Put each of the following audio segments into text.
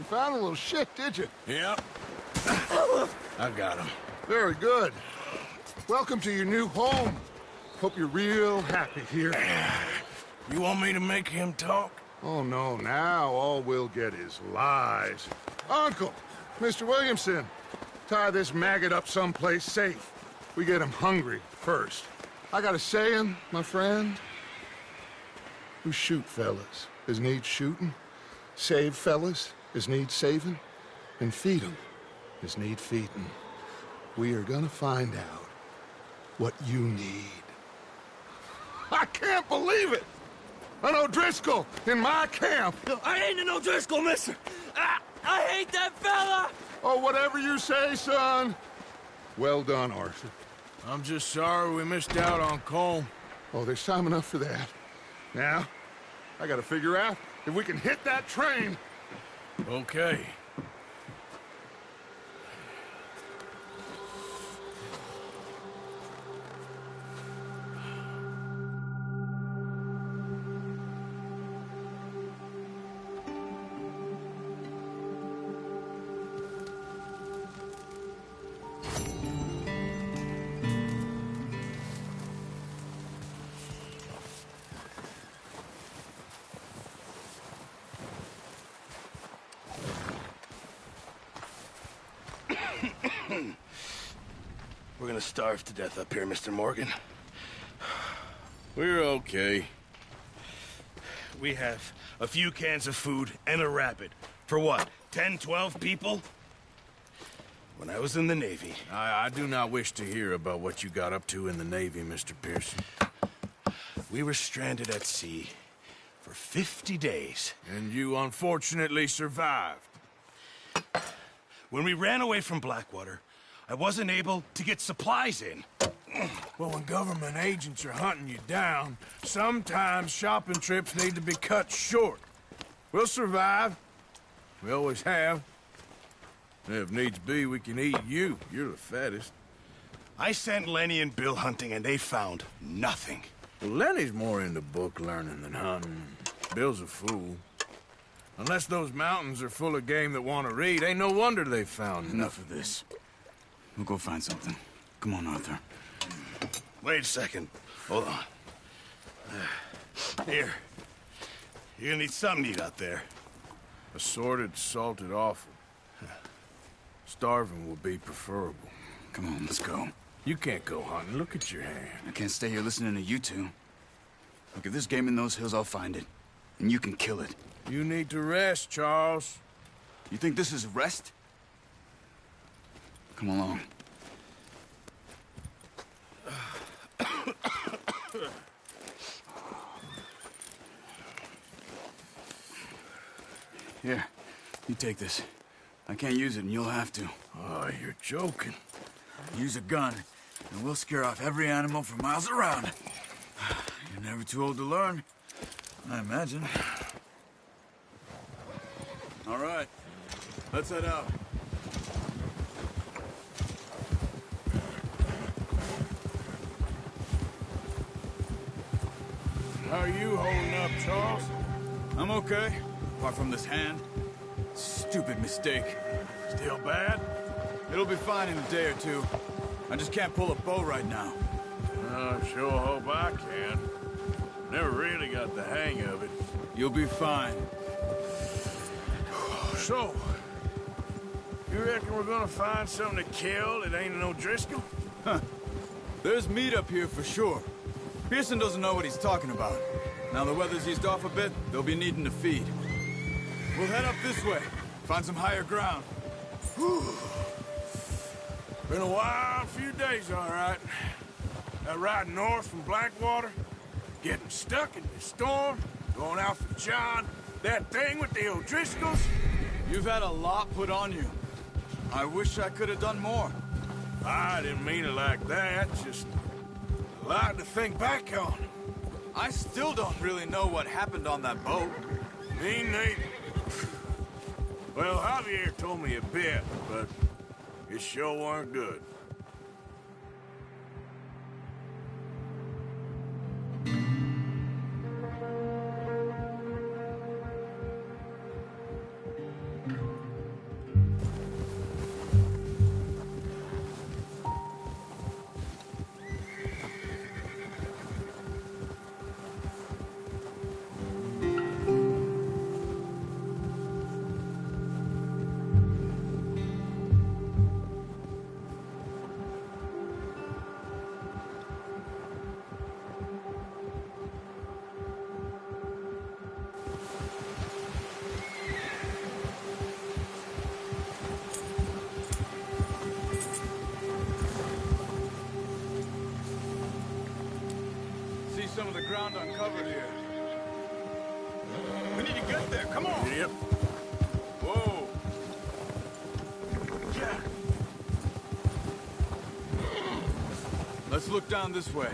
found a little shit, did you? Yep. I got him. Very good. Welcome to your new home. Hope you're real happy here. You want me to make him talk? Oh, no, now all we'll get is lies. Uncle, Mr. Williamson, tie this maggot up someplace safe. We get him hungry first. I got a saying, my friend. Who shoot fellas as need shooting, save fellas as need saving, and feed 'em as need feeding. We are gonna find out what you need. I can't believe it! An O'Driscoll in my camp! No, I ain't an O'Driscoll, mister! I hate that fella! Oh, whatever you say, son. Well done, Arthur. I'm just sorry we missed out on Colm. Oh, there's time enough for that. Now, I gotta figure out if we can hit that train. Okay. We're gonna starve to death up here, Mr. Morgan. We're okay. We have a few cans of food and a rabbit. For what, 10, 12 people? When I was in the Navy... I do not wish to hear about what you got up to in the Navy, Mr. Pearson. We were stranded at sea for 50 days. And you unfortunately survived. When we ran away from Blackwater, I wasn't able to get supplies in. Well, when government agents are hunting you down, sometimes shopping trips need to be cut short. We'll survive. We always have. If needs be, we can eat you. You're the fattest. I sent Lenny and Bill hunting, and they found nothing. Well, Lenny's more into book learning than hunting. Bill's a fool. Unless those mountains are full of game that want to read, ain't no wonder they found Enough of this. We'll go find something. Come on, Arthur. Wait a second. Hold on. Here. You're gonna need something to eat out there. Assorted, salted offal. Starving will be preferable. Come on, let's go. You can't go hunting. Look at your hand. I can't stay here listening to you two. Look, if there's game in those hills, I'll find it. And you can kill it. You need to rest, Charles. You think this is rest? Come along. Here, you take this. I can't use it, and you'll have to. Oh, you're joking. Use a gun, and we'll scare off every animal for miles around. You're never too old to learn, I imagine. All right, let's head out. How are you holding up, Charles? I'm okay, apart from this hand. Stupid mistake. Still bad? It'll be fine in a day or two. I just can't pull a bow right now. I sure hope I can. Never really got the hang of it. You'll be fine. So, you reckon we're gonna find something to kill that ain't an O'Driscoll? Huh. There's meat up here for sure. Pearson doesn't know what he's talking about. Now the weather's eased off a bit, they'll be needing to feed. We'll head up this way, find some higher ground. Whew. Been a wild few days, all right. That ride north from Blackwater, getting stuck in the storm, going out for John, that thing with the O'Driscolls. You've had a lot put on you. I wish I could have done more. I didn't mean it like that, just a lot to think back on. I still don't really know what happened on that boat. Me neither. Well, Javier told me a bit, but it sure weren't good. uncovered here. We need to get there. Come on. Yep. Whoa! Jack. Let's look down this way.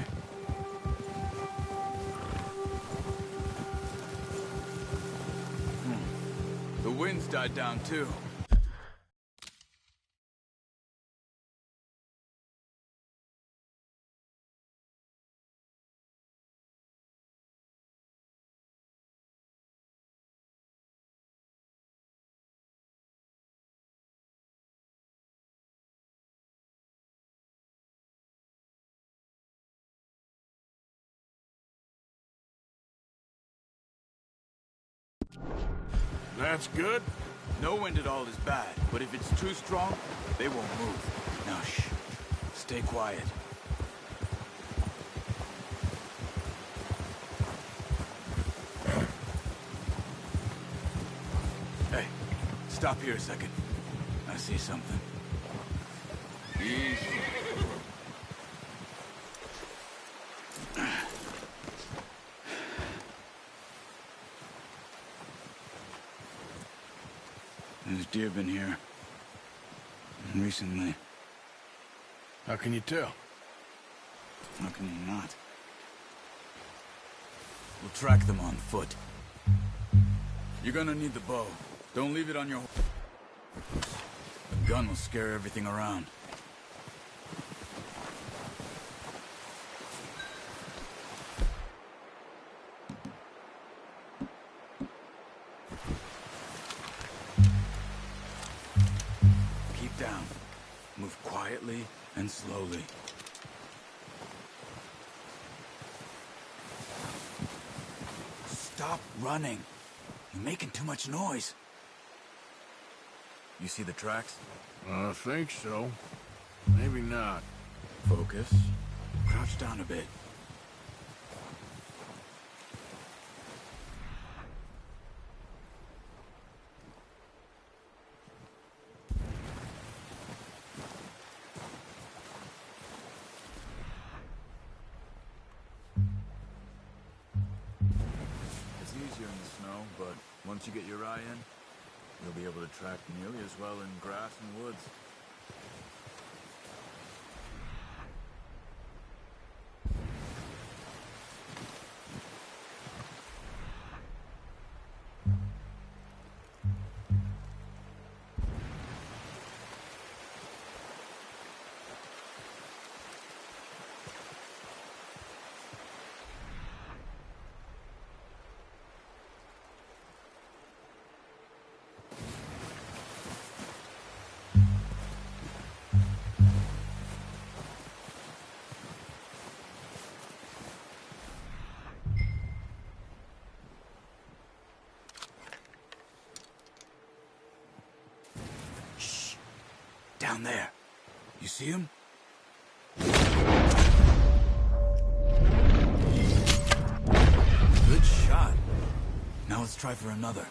The wind's died down, too. That's good. No wind at all is bad, but if it's too strong, they won't move. Now, shh. Stay quiet. Hey, stop here a second. I see something. Easy. There's deer been here. Recently. How can you tell? How can you not? We'll track them on foot. You're gonna need the bow. Don't leave it on your... The gun will scare everything around. Keep down. Move quietly and slowly. Stop running. You're making too much noise. You see the tracks? I think so. Maybe not. Focus. Crouch down a bit. It's easier in the snow, but once you get your eye in, you'll be able to track nearly as well in grass and woods. Down there. You see him? Good shot. Now let's try for another.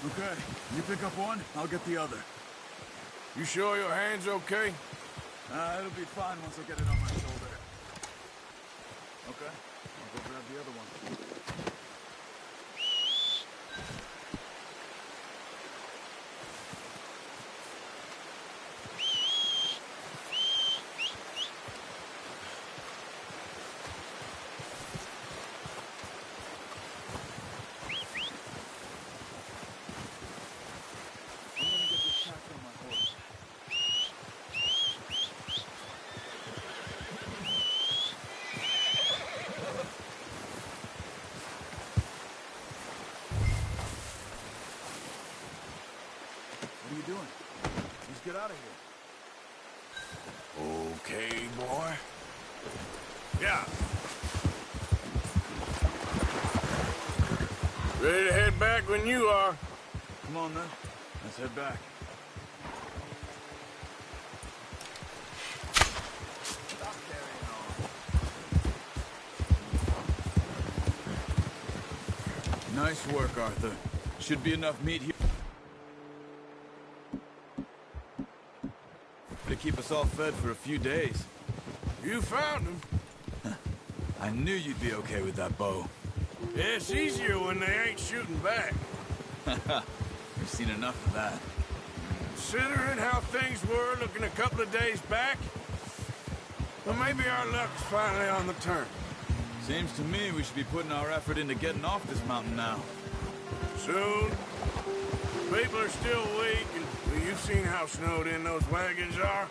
Okay, you pick up one, I'll get the other. You sure your hand's okay? It'll be fine once I get it on my shoulder. Okay, I'll go grab the other one. I'm gonna get this packed on my get out of here. Okay, boy. Yeah. Ready to head back when you are. Come on, then. Let's head back. Stop carrying on. Nice work, Arthur. Should be enough meat here to keep us all fed for a few days. You found him. I knew you'd be okay with that bow. Yeah, it's easier when they ain't shooting back. We've seen enough of that. Considering how things were looking a couple of days back, well, maybe our luck's finally on the turn. Seems to me we should be putting our effort into getting off this mountain now. Soon. People are still weak, and well, you've seen how snowed in those wagons are.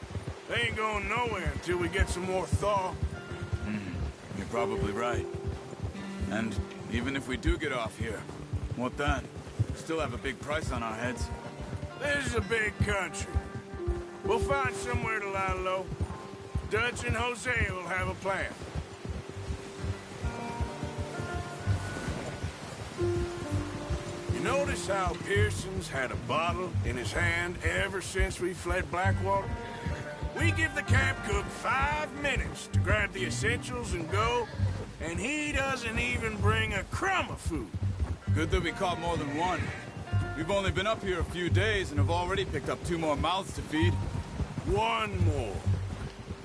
They ain't going nowhere until we get some more thaw. You're probably right. And even if we do get off here, what then? Still have a big price on our heads. This is a big country. We'll find somewhere to lie low. Dutch and Hosea will have a plan. You notice how Pearson's had a bottle in his hand ever since we fled Blackwater? We give the camp cook 5 minutes to grab the essentials and go, and he doesn't even bring a crumb of food. Good that we caught more than one. We've only been up here a few days and have already picked up 2 more mouths to feed. One more.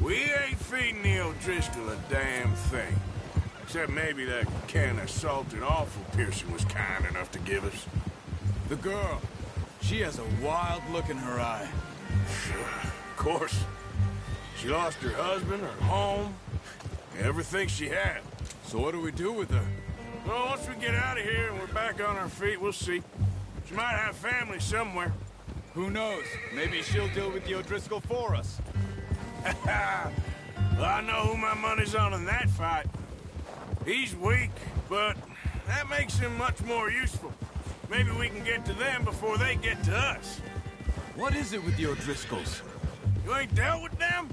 We ain't feeding the O'Driscoll a damn thing. Except maybe that can of salted offal Pearson was kind enough to give us. The girl, she has a wild look in her eye. Of course. She lost her husband, her home, everything she had. So what do we do with her? Well, once we get out of here and we're back on our feet, we'll see. She might have family somewhere. Who knows? Maybe she'll deal with the O'Driscoll for us. Well, I know who my money's on in that fight. He's weak, but that makes him much more useful. Maybe we can get to them before they get to us. What is it with the O'Driscolls? You ain't dealt with them?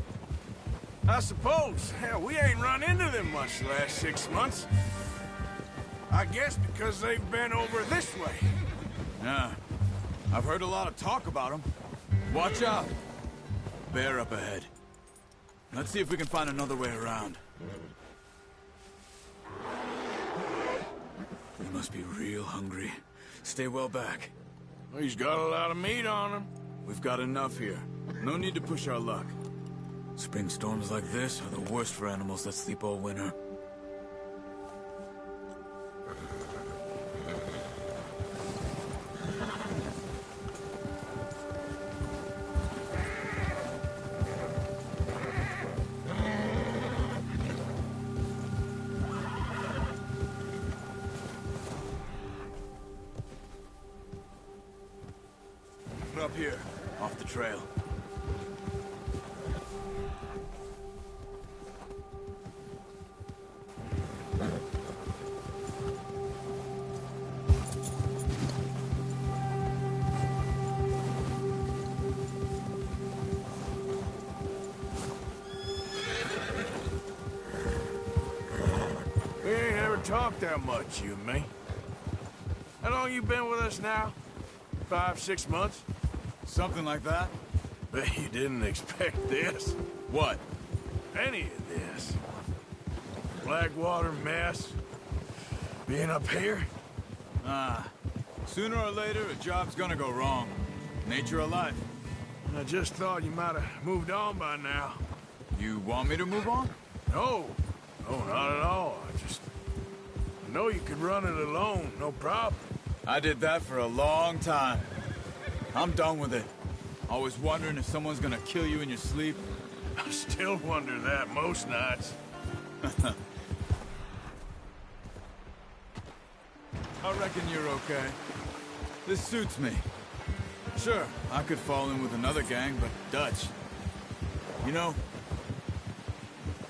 I suppose. Hell, we ain't run into them much the last 6 months. I guess because they've been over this way. Yeah, I've heard a lot of talk about them. Watch out. Bear up ahead. Let's see if we can find another way around. We must be real hungry. Stay well back. He's got a lot of meat on him. We've got enough here. No need to push our luck. Spring storms like this are the worst for animals that sleep all winter. Up here, off the trail. We ain't ever talked that much, you and me. How long you been with us now? 5, 6 months? Something like that? Bet you didn't expect this. What? Any of this. Blackwater mess. Being up here. Sooner or later, a job's gonna go wrong. Nature of life. I just thought you might have moved on by now. You want me to move on? No. No, not at all. I know you could run it alone, no problem. I did that for a long time. I'm done with it. Always wondering if someone's gonna kill you in your sleep. I still wonder that most nights. I reckon you're okay. This suits me. Sure, I could fall in with another gang, but Dutch... You know,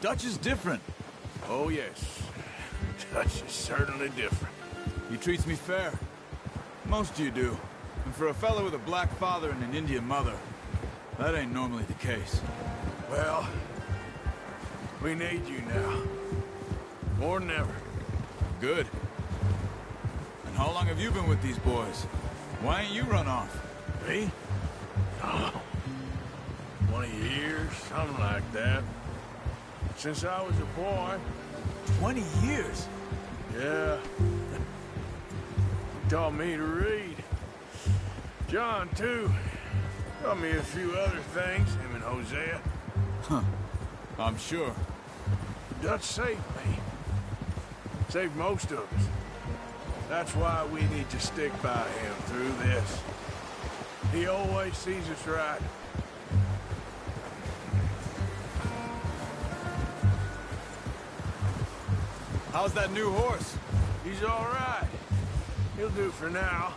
Dutch is different. Oh, yes. Dutch is certainly different. He treats me fair. Most of you do. And for a fellow with a black father and an Indian mother, That ain't normally the case. Well, we need you now. More than ever. Good. And how long have you been with these boys? Why ain't you run off? Me? Oh, 20 years, something like that. Since I was a boy. 20 years? Yeah. He taught me to read. John, too. Taught me a few other things, him and Hosea. Huh. I'm sure. Dutch saved me. Saved most of us. That's why we need to stick by him through this. He always sees us right. How's that new horse? He's all right. He'll do for now.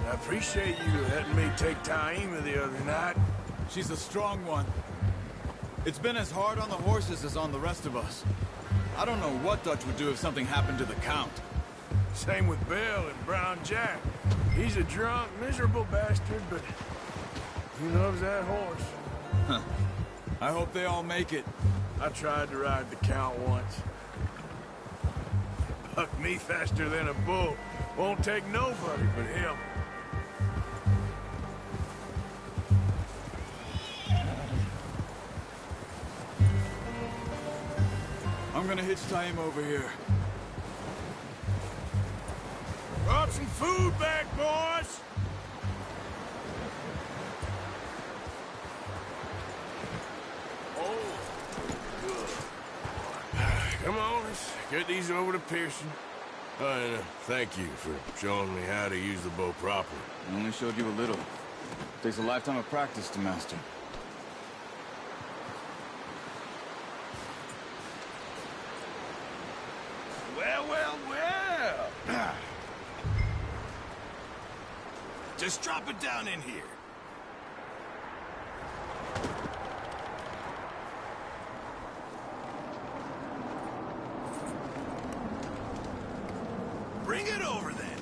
I appreciate you letting me take Taima the other night. She's a strong one. It's been as hard on the horses as on the rest of us. I don't know what Dutch would do if something happened to the Count. Same with Bill and Brown Jack. He's a drunk, miserable bastard, but he loves that horse. Huh. I hope they all make it. I tried to ride the Count once. Bucked me faster than a bull. Won't take nobody but him. I'm gonna hitch Taima over here. Brought some food back, boys! Oh, good. Come on, let's get these over to Pearson. And thank you for showing me how to use the bow properly. I only showed you a little. Takes a lifetime of practice to master. Well, well, well. Just drop it down in here. Bring it over, then.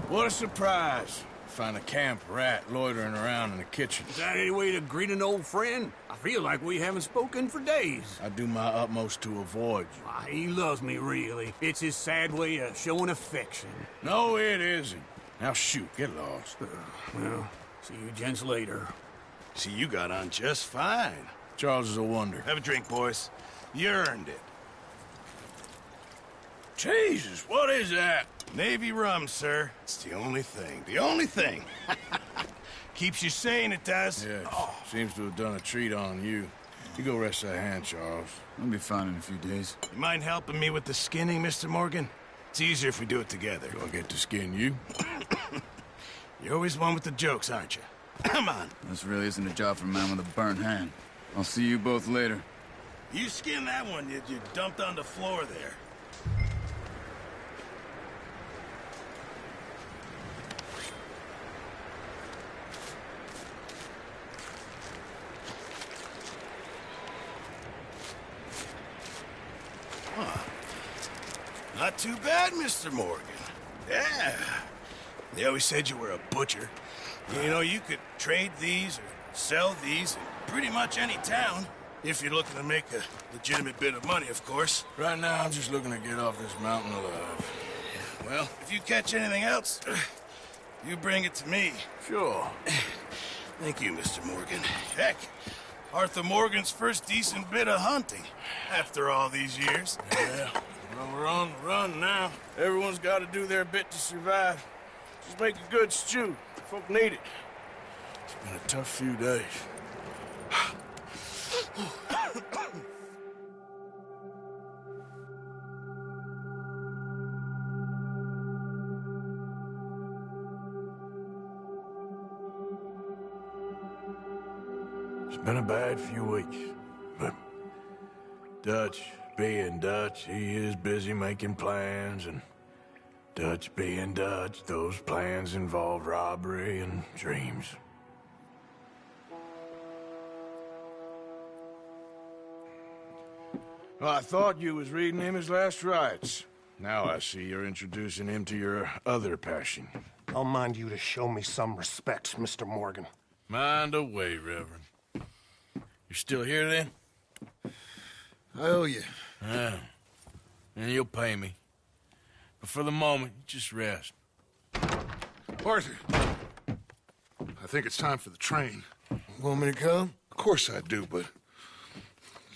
What a surprise. Find a camp rat loitering around in the kitchen. Is that any way to greet an old friend? I feel like we haven't spoken for days. I do my utmost to avoid you. Why, he loves me, really. It's his sad way of showing affection. No, it isn't. Now shoot, get lost. Well, see you gents later. See, you got on just fine. Charles is a wonder. Have a drink, boys. You earned it. Jesus, what is that? Navy rum, sir. It's the only thing. The only thing. Keeps you sane, it does. Yes, seems to have done a treat on you. You go rest that hand, Charles. I'll be fine in a few days. You mind helping me with the skinning, Mr. Morgan? It's easier if we do it together. Do I get to skin you? You're always one with the jokes, aren't you? Come on. This really isn't a job for a man with a burnt hand. I'll see you both later. You skin that one you dumped on the floor there. Not too bad, Mr. Morgan. Yeah. They always said you were a butcher. You know, you could trade these or sell these in pretty much any town. If you're looking to make a legitimate bit of money, of course. Right now, I'm just looking to get off this mountain alive. Well, if you catch anything else, you bring it to me. Sure. Thank you, Mr. Morgan. Heck, Arthur Morgan's first decent bit of hunting after all these years. Yeah. Well, we're on the run now. Everyone's got to do their bit to survive. Just make a good stew. Folk need it. It's been a tough few days. It's been a bad few weeks, but Dutch being Dutch, he is busy making plans, and Dutch being Dutch, those plans involve robbery and dreams. Well, I thought you was reading him his last rites. Now I see you're introducing him to your other passion. I'll mind you to show me some respect, Mr. Morgan. Mind away, Reverend. You're still here, then? I owe you. Yeah. And you'll pay me. But for the moment, just rest. Arthur, I think it's time for the train. Want me to come? Of course I do, but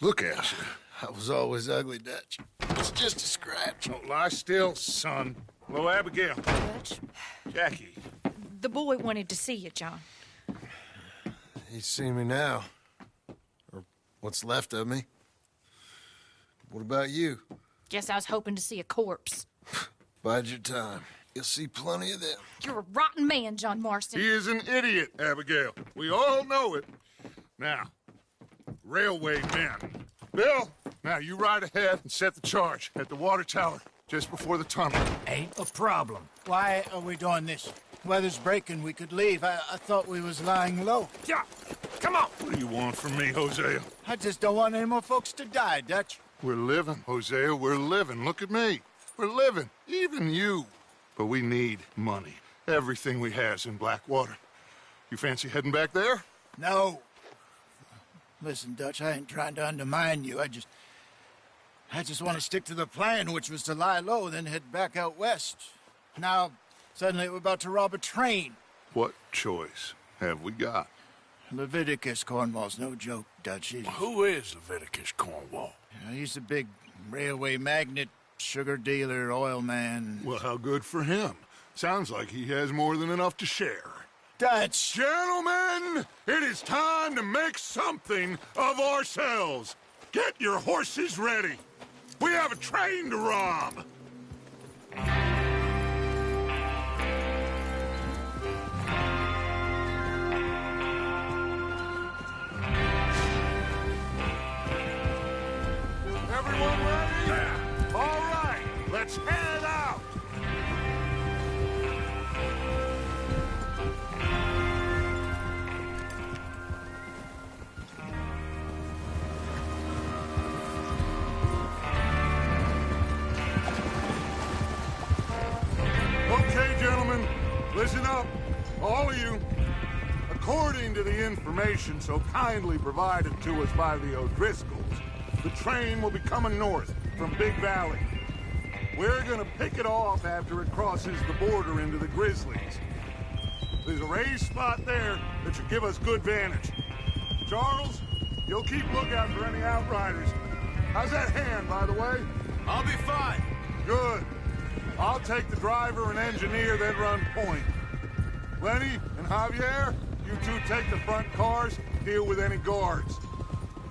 look at you. I was always ugly, Dutch. It's just a scratch. Don't lie still, son. Hello, Abigail. Dutch, Jackie. the boy wanted to see you, John. He's seen me now. Or what's left of me. What about you? Guess I was hoping to see a corpse. Bide your time. You'll see plenty of them. You're a rotten man, John Marston. He is an idiot, Abigail. We all know it. Now, railway men. Bill, now you ride ahead and set the charge at the water tower just before the tunnel. Ain't a problem. Why are we doing this? Weather's breaking. We could leave. I thought we was lying low. Yeah, come on. What do you want from me, Hosea? I just don't want any more folks to die, Dutch. We're living, Hosea. We're living. Look at me. We're living. Even you. But we need money. Everything we has in Blackwater. You fancy heading back there? No. Listen, Dutch, I ain't trying to undermine you. I just want to stick to the plan, which was to lie low, then head back out west. Now, suddenly we're about to rob a train. What choice have we got? Leviticus Cornwall's no joke, Dutch. Who is Leviticus Cornwall? He's a big railway magnate, sugar dealer, oil man. Well, how good for him. Sounds like he has more than enough to share. Dutch! Gentlemen, it is time to make something of ourselves. Get your horses ready. We have a train to rob. Everyone ready? Yeah. All right, let's head out. Okay, gentlemen, listen up, all of you. According to the information so kindly provided to us by the O'Driscolls, the train will be coming north from Big Valley. We're gonna pick it off after it crosses the border into the Grizzlies. There's a raised spot there that should give us good vantage. Charles, you'll keep lookout for any outriders. How's that hand, by the way? I'll be fine. Good. I'll take the driver and engineer, then run point. Lenny and Javier, you two take the front cars, deal with any guards.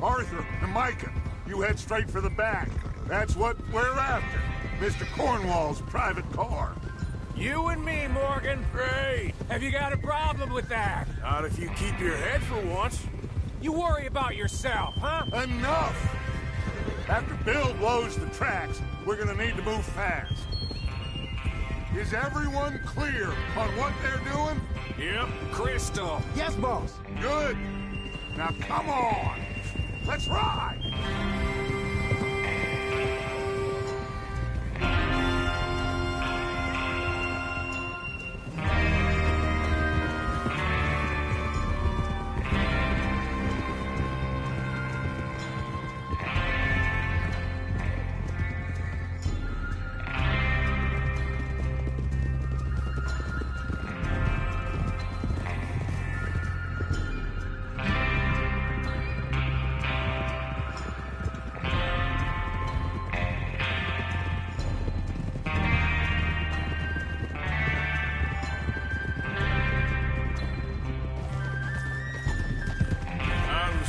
Arthur and Micah, you head straight for the back. That's what we're after. Mr. Cornwall's private car. You and me, Morgan. Great. Have you got a problem with that? Not if you keep your head for once. You worry about yourself, huh? Enough! After Bill blows the tracks, we're gonna need to move fast. Is everyone clear on what they're doing? Yep. Crystal. Yes, boss. Good. Now come on. Let's ride.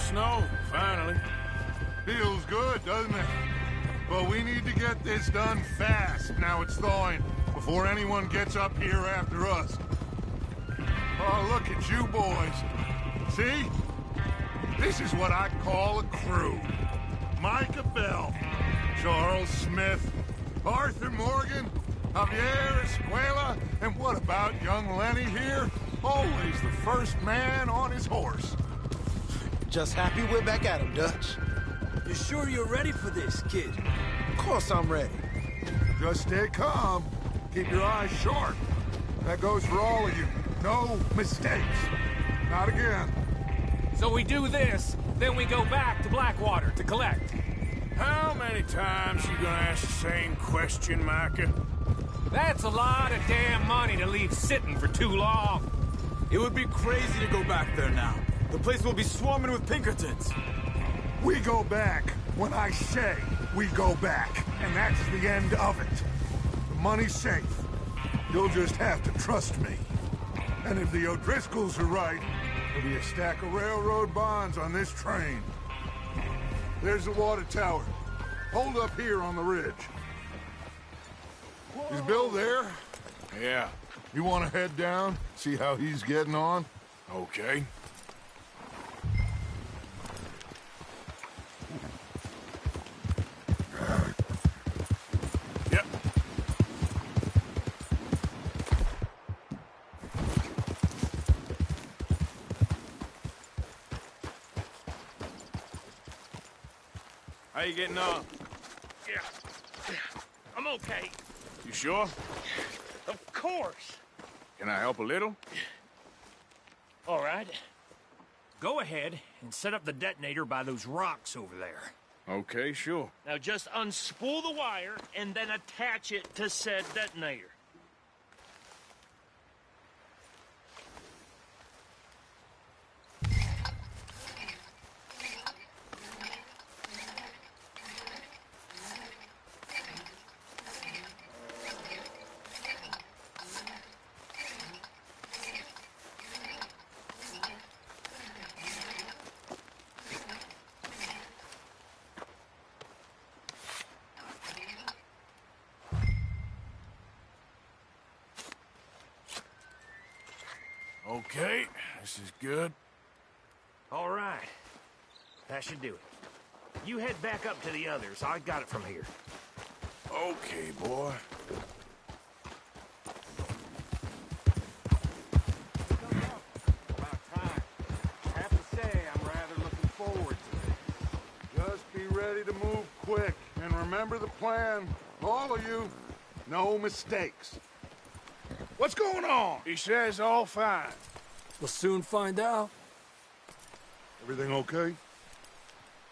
Snow, finally. Feels good, doesn't it? But we need to get this done fast, now it's thawing, before anyone gets up here after us. Oh, look at you boys. See? This is what I call a crew. Micah Bell, Charles Smith, Arthur Morgan, Javier Escuela, and what about young Lenny here? Always the first man on his horse. Just happy we're back at him, Dutch. You sure you're ready for this, kid? Of course I'm ready. Just stay calm. Keep your eyes sharp. That goes for all of you. No mistakes. not again. So we do this, then we go back to Blackwater to collect. How many times you gonna ask the same question, Micah? That's a lot of damn money to leave sitting for too long. It would be crazy to go back there now. The place will be swarming with Pinkertons. We go back when I say we go back, and that's the end of it. The money's safe. You'll just have to trust me. And if the O'Driscolls are right, there'll be a stack of railroad bonds on this train. There's the water tower. Hold up here on the ridge. Is Bill there? Yeah, You want to head down, see how he's getting on? okay. Yep. How you getting on? Yeah. I'm okay. You sure? Of course. Can I help a little? All right. Go ahead and set up the detonator by those rocks over there. Okay, sure. Now just unspool the wire and then attach it to said detonator. Okay, this is good. All right. That should do it. You head back up to the others. I got it from here. Okay, boy. About time. I have to say, I'm rather looking forward to it. Just be ready to move quick, and remember the plan. All of you, no mistakes. What's going on? He says all fine. We'll soon find out. Everything okay?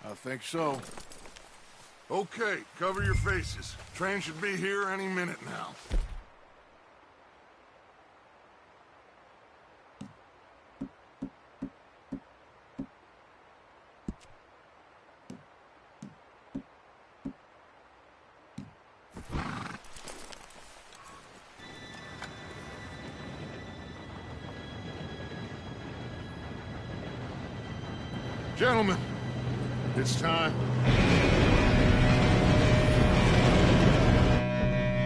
I think so. Okay, cover your faces. Train should be here any minute now. Gentlemen, it's time.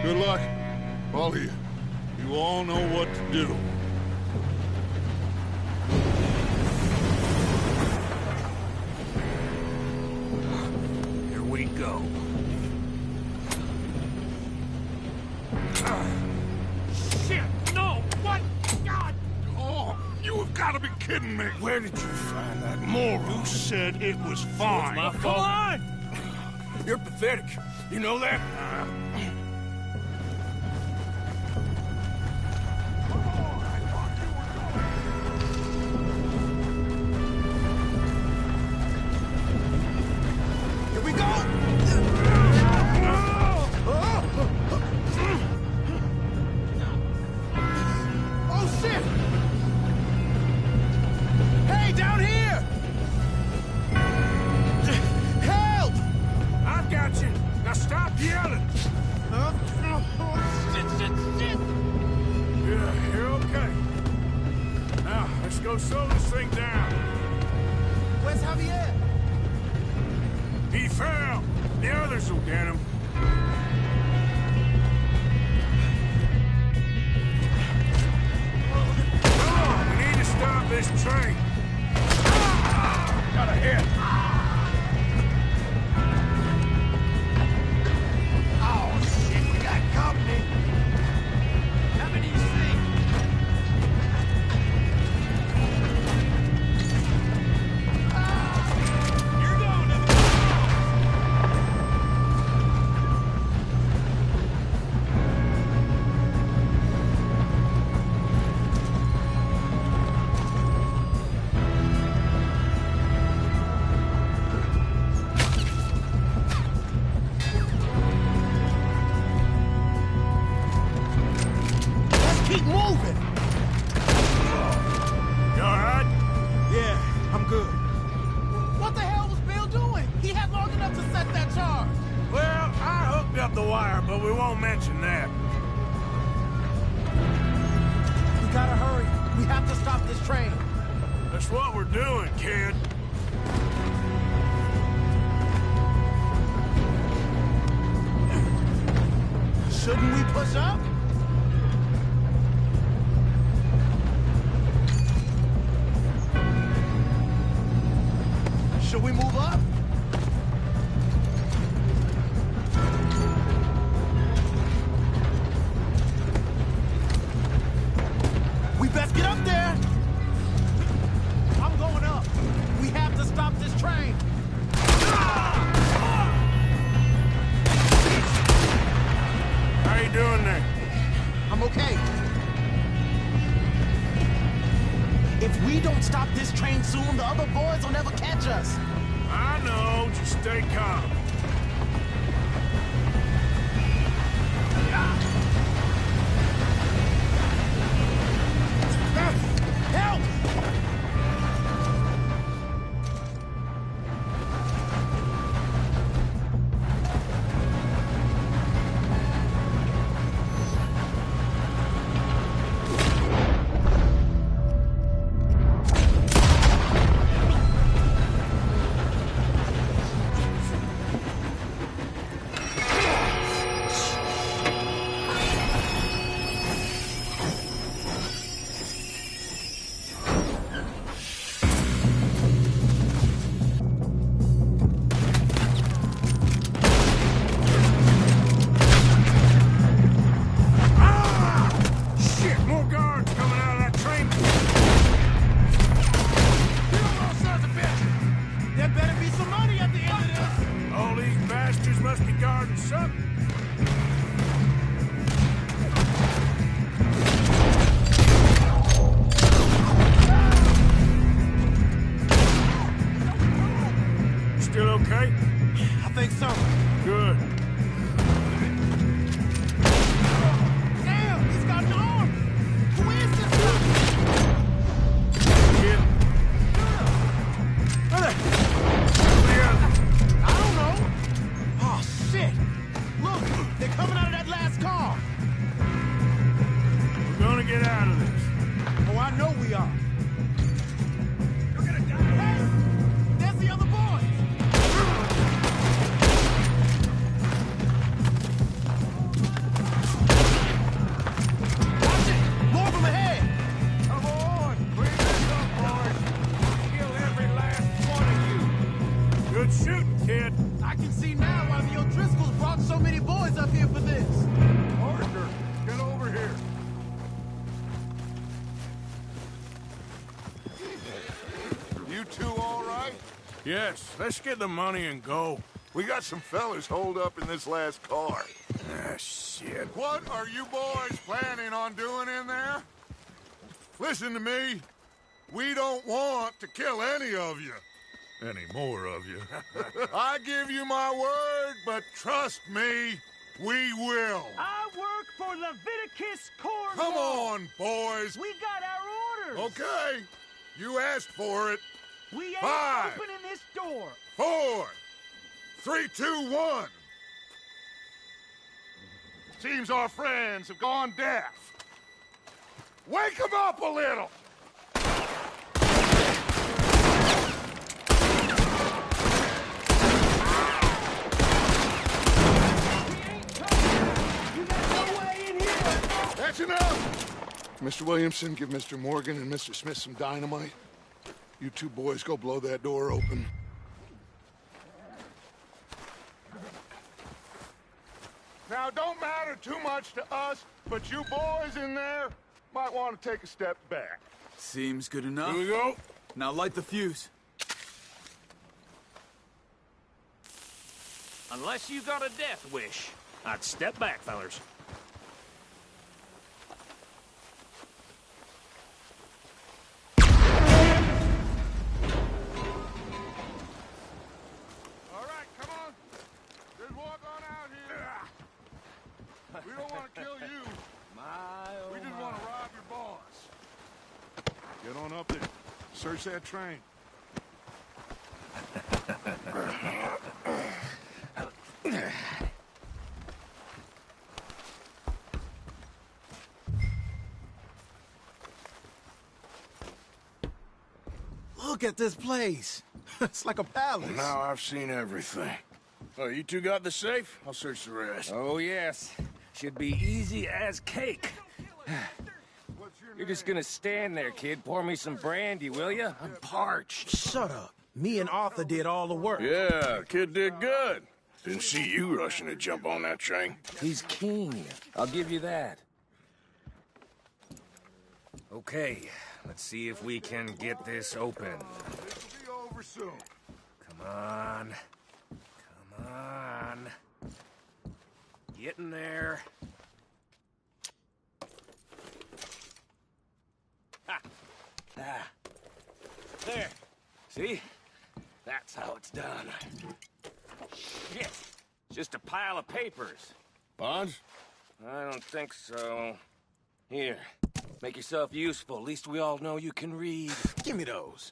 Good luck, all of you. You all know what to do. Here we go. Shit! No! What? God! Oh, you have got to be kidding me. Where did you find that moron? You said it was fine. My Come fault. on! You're pathetic. You know that? Here we go! Oh, shit! Hey, down here! Help! I've got you. Now stop yelling. Yeah, you're okay. Now, let's go slow this thing down. Where's Javier? He fell. The others will get him. Come on, we need to stop this train. Got a hit. Oh, shit, we got company. How many you see? You're going to the... but we won't mention that. We gotta hurry. We have to stop this train. That's what we're doing, kid. Shouldn't we push up? Should we move up? We best get up there! I'm going up. We have to stop this train. How you doing there? I'm okay. If we don't stop this train soon, the other boys will never catch us. I know, just stay calm. Help! Shit, more guards coming out of that train. Get on those sons of bitches! There better be some money at the end of this! All these bastards must be guarding something. Still okay? I think so. Good. Damn, he's got an arm! Who is this guy? Kid. I don't know. Oh, shit! Look, they're coming out of that last car. We're gonna get out of this. Oh, I know we are. You're gonna die. Hey, there's the other boy. Watch it! More from ahead. Come on! Clean this up, boys! Kill every last one of you! Good shooting, kid! I can see now why the O'Driscolls brought so many boys up here for this. Parker, get over here! You two all right? Yes, let's get the money and go. We got some fellas holed up in this last car. Ah, shit. What are you boys planning on doing in there? Listen to me. We don't want to kill any of you. Any more of you. I give you my word, but trust me, we will. I work for Leviticus Corps. Come on, boys. We got our orders. Okay. You asked for it. We ain't 5, opening this door. 4, 3, 2, 1. Seems our friends have gone deaf. Wake them up a little. That's enough! Mr. Williamson, give Mr. Morgan and Mr. Smith some dynamite. You two boys go blow that door open. Now, don't matter too much to us, but you boys in there might want to take a step back. Seems good enough. Here we go. Now light the fuse. Unless you got a death wish, I'd step back, fellers. All right, come on. Just walk on out here. We don't want to kill you. We just want to rob your boss. Get on up there. Search that train. Look at this place. It's like a palace. Now I've seen everything. Oh, you two got the safe? I'll search the rest. Oh, yes. Should be easy as cake. You're just gonna stand there, kid. Pour me some brandy, will you? I'm parched. Shut up. Me and Arthur did all the work. Yeah, kid did good. Didn't see you rushing to jump on that train. He's keen. I'll give you that. Okay, let's see if we can get this open. This'll be over soon. Come on. Come on. Get in there. Ha! Ah. There. See? That's how it's done. Shit. Just a pile of papers. Bonds? I don't think so. Here. Make yourself useful. At least we all know you can read. Give me those.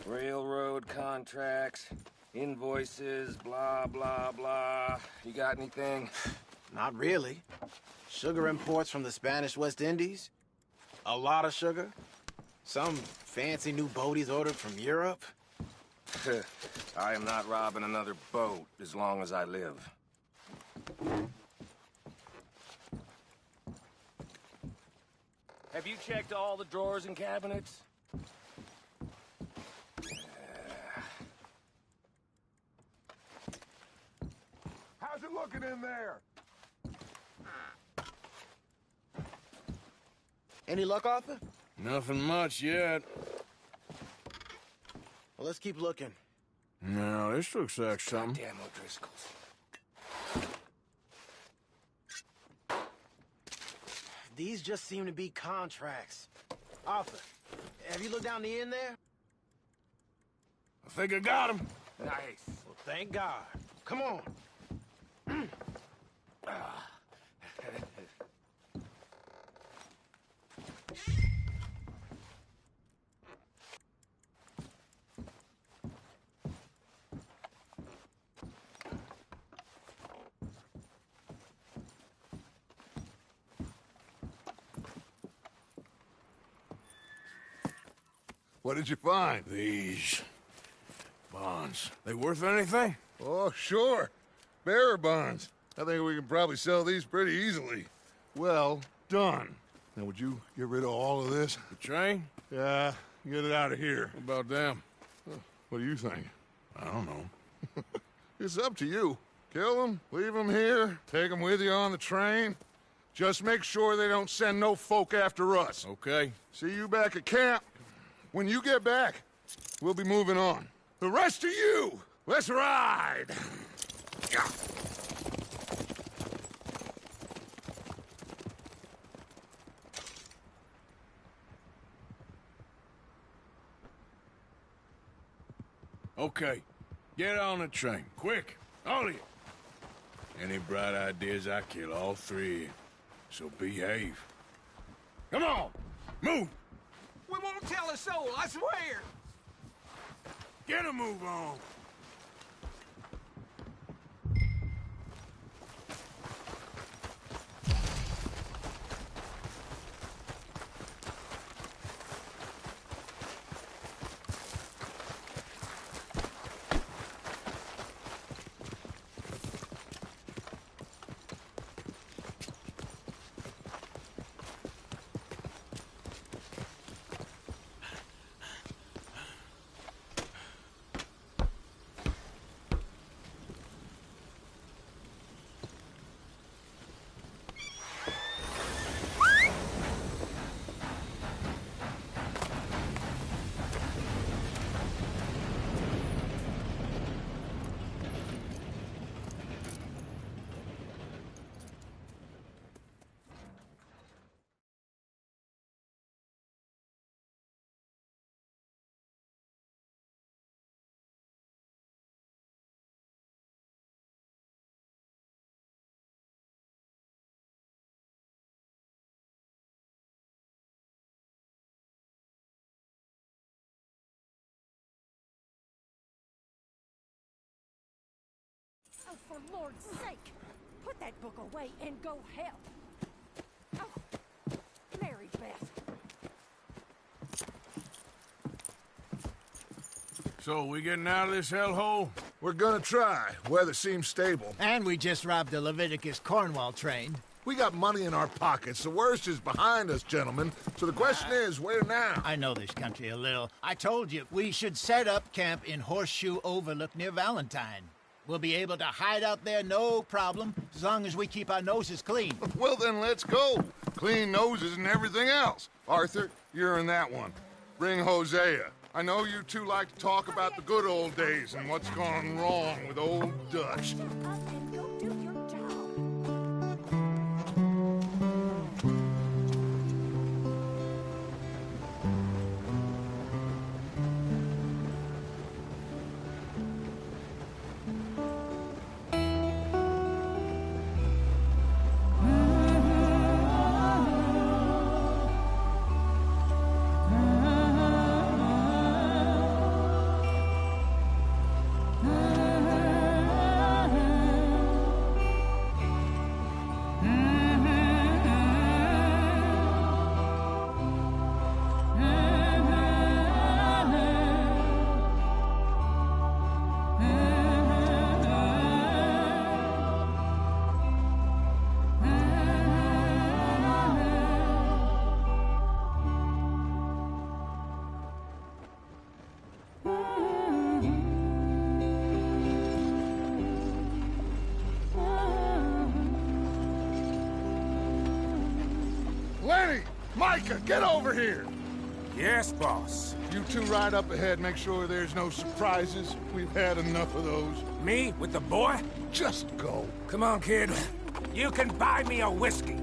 Railroad contracts, invoices, blah, blah, blah. You got anything? Not really. Sugar imports from the Spanish West Indies. A lot of sugar. Some fancy new boat he's ordered from Europe. I am not robbing another boat as long as I live. Have you checked all the drawers and cabinets? How's it looking in there? Any luck, Arthur? Nothing much yet. Well, let's keep looking. No, this looks like something. Damn O'Driscolls. These just seem to be contracts. Arthur, have you looked down the end there? I think I got him. Nice. Well, thank God. Come on. What did you find? These bonds. They worth anything? Oh, sure. Bearer bonds. I think we can probably sell these pretty easily. Well done. Now, would you get rid of all of this? The train? Yeah, get it out of here. What about them? What do you think? I don't know. It's up to you. Kill them, leave them here, take them with you on the train. Just make sure they don't send no folk after us. Okay. See you back at camp. When you get back, we'll be moving on. The rest of you, let's ride! Okay. Get on the train. Quick. All of you. Any bright ideas, I kill all three. So behave. Come on! Move! We won't tell a soul, I swear! Get a move on! Oh, for Lord's sake! Put that book away and go help! Oh, Mary Beth, So, we getting out of this hellhole? We're gonna try. Weather seems stable. And we just robbed a Leviticus Cornwall train. We got money in our pockets. The worst is behind us, gentlemen. So the question is, where now? I know this country a little. I told you, we should set up camp in Horseshoe Overlook near Valentine. We'll be able to hide out there, no problem, as long as we keep our noses clean. Well, then let's go. Clean noses and everything else. Arthur, you're in that one. Bring Hosea. I know you two like to talk about the good old days and what's gone wrong with old Dutch. Lenny! Micah, get over here! Yes, boss. You two ride up ahead, make sure there's no surprises. We've had enough of those. Me with the boy? Just go. Come on, kid. You can buy me a whiskey.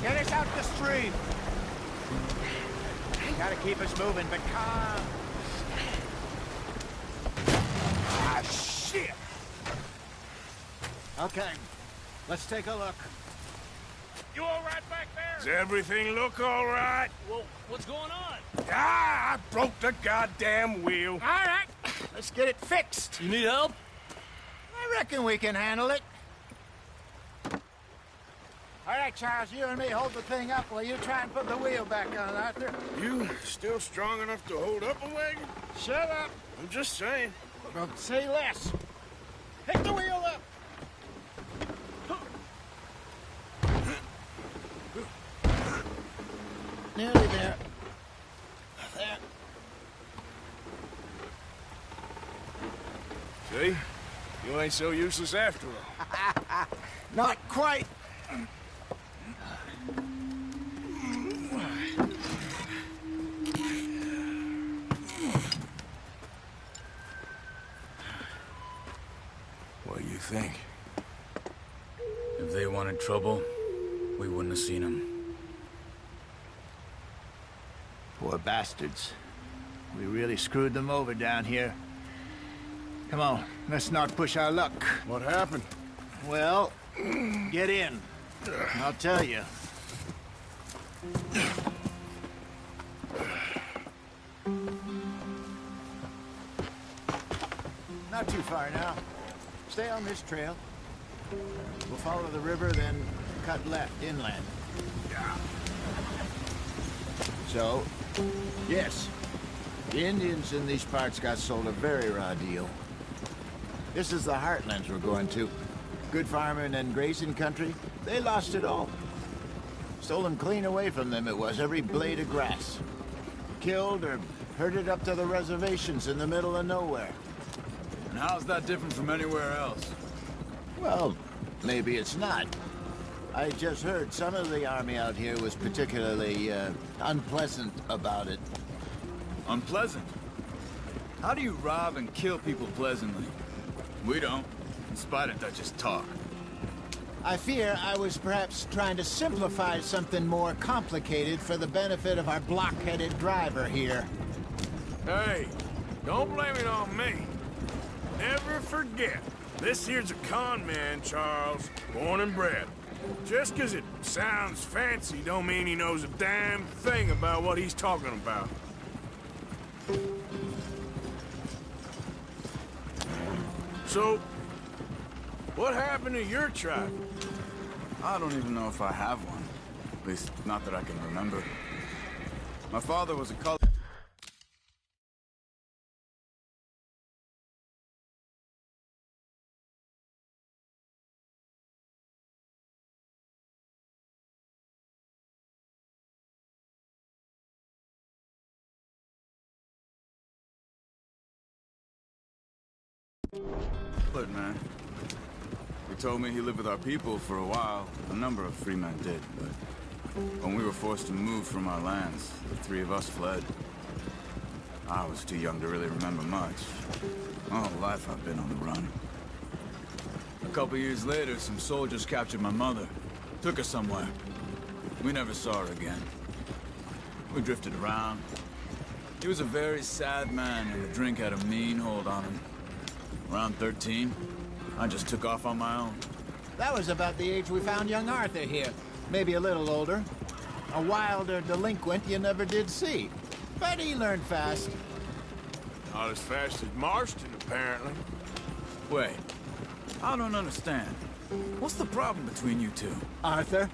Get us out the stream. Gotta keep us moving, but calm. Ah, shit! Okay, let's take a look. You all right back there? Does everything look all right? Well, what's going on? Ah, I broke the goddamn wheel. All right, let's get it fixed. You need help? I reckon we can handle it. All right, Charles, you and me hold the thing up while you try and put the wheel back on, Arthur. You still strong enough to hold up a wagon? Shut up. I'm just saying. Well, say less. Pick the wheel up. Nearly there. There. See? You ain't so useless after all. Not quite. What do you think? If they wanted trouble, we wouldn't have seen them. Poor bastards. We really screwed them over down here. Come on, let's not push our luck. What happened? Well, get in. I'll tell you. Not too far now. Stay on this trail. We'll follow the river, then cut left inland. Yeah. So, yes, the Indians in these parts got sold a very raw deal. This is the heartlands we're going to. Good farming and grazing country, they lost it all. Stolen clean away from them it was, every blade of grass. Killed or herded up to the reservations in the middle of nowhere. And how's that different from anywhere else? Well, maybe it's not. I just heard some of the army out here was particularly, unpleasant about it. Unpleasant? How do you rob and kill people pleasantly? We don't, in spite of Dutch's talk. I fear I was perhaps trying to simplify something more complicated for the benefit of our block-headed driver here. Hey, don't blame it on me. Never forget, this here's a con man, Charles, born and bred. Just 'cause it sounds fancy don't mean he knows a damn thing about what he's talking about. So, what happened to your tribe? I don't even know if I have one. At least, not that I can remember. My father was a color... man. He told me he lived with our people for a while. A number of free men did, but when we were forced to move from our lands, the three of us fled. I was too young to really remember much. My whole life I've been on the run. A couple years later, some soldiers captured my mother. Took her somewhere. We never saw her again. We drifted around. He was a very sad man, and the drink had a mean hold on him. Around 13, I just took off on my own. That was about the age we found young Arthur here. Maybe a little older. A wilder delinquent you never did see. But he learned fast. Not as fast as Marston, apparently. Wait, I don't understand. What's the problem between you two? Arthur?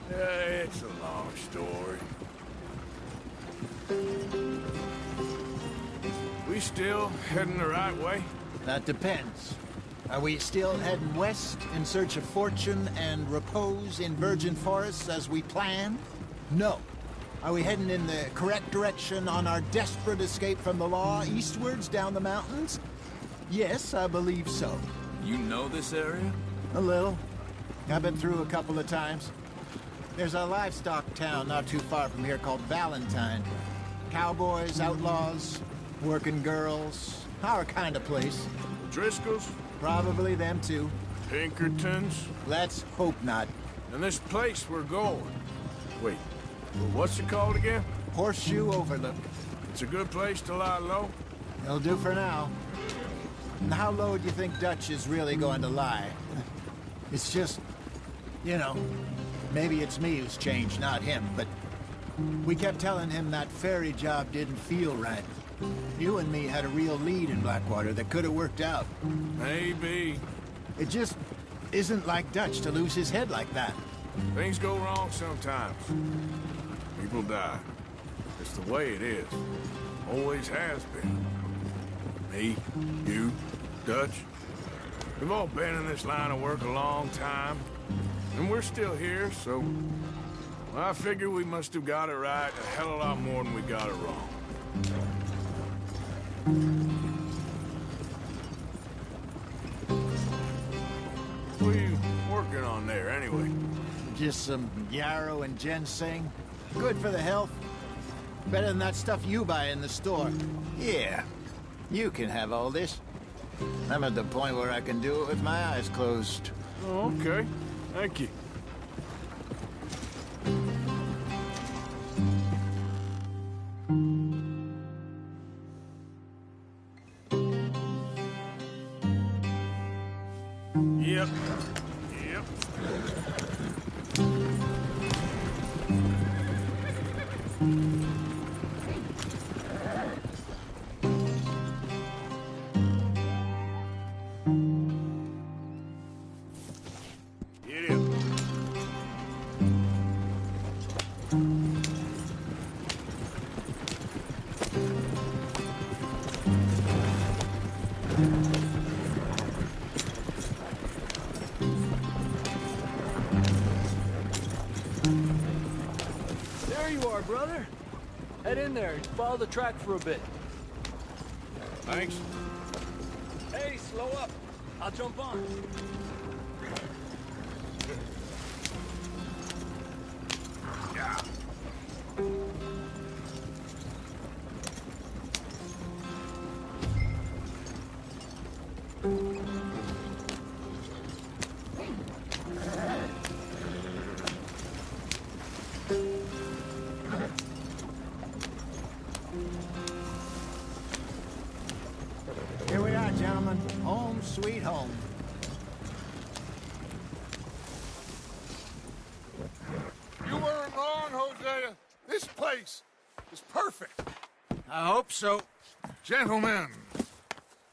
It's a long story. We still heading the right way? That depends. Are we still heading west in search of fortune and repose in virgin forests as we planned? No. Are we heading in the correct direction on our desperate escape from the law eastwards down the mountains? Yes, I believe so. You know this area? A little. I've been through a couple of times. There's a livestock town not too far from here called Valentine. Cowboys, outlaws, working girls, our kind of place. Driscolls? Probably them too. Pinkertons? Let's hope not. And this place we're going. Wait, what's it called again? Horseshoe Overlook. It's a good place to lie low? It'll do for now. And how low do you think Dutch is really going to lie? It's just, you know, maybe it's me who's changed, not him, but we kept telling him that ferry job didn't feel right. You and me had a real lead in Blackwater that could have worked out. Maybe. It just isn't like Dutch to lose his head like that. Things go wrong sometimes. People die. It's the way it is. Always has been. Me, you, Dutch. We've all been in this line of work a long time. And we're still here, so... well, I figure we must have got it right a hell of a lot more than we got it wrong. What are you working on there, anyway? Just some yarrow and ginseng. Good for the health. Better than that stuff you buy in the store. Yeah, you can have all this. I'm at the point where I can do it with my eyes closed. Oh, okay. Thank you. Yep. Yep. Get in. There you are, brother. Head in there and follow the track for a bit. Thanks. Hey, slow up. I'll jump on. Yeah. place is perfect. I hope so. Gentlemen,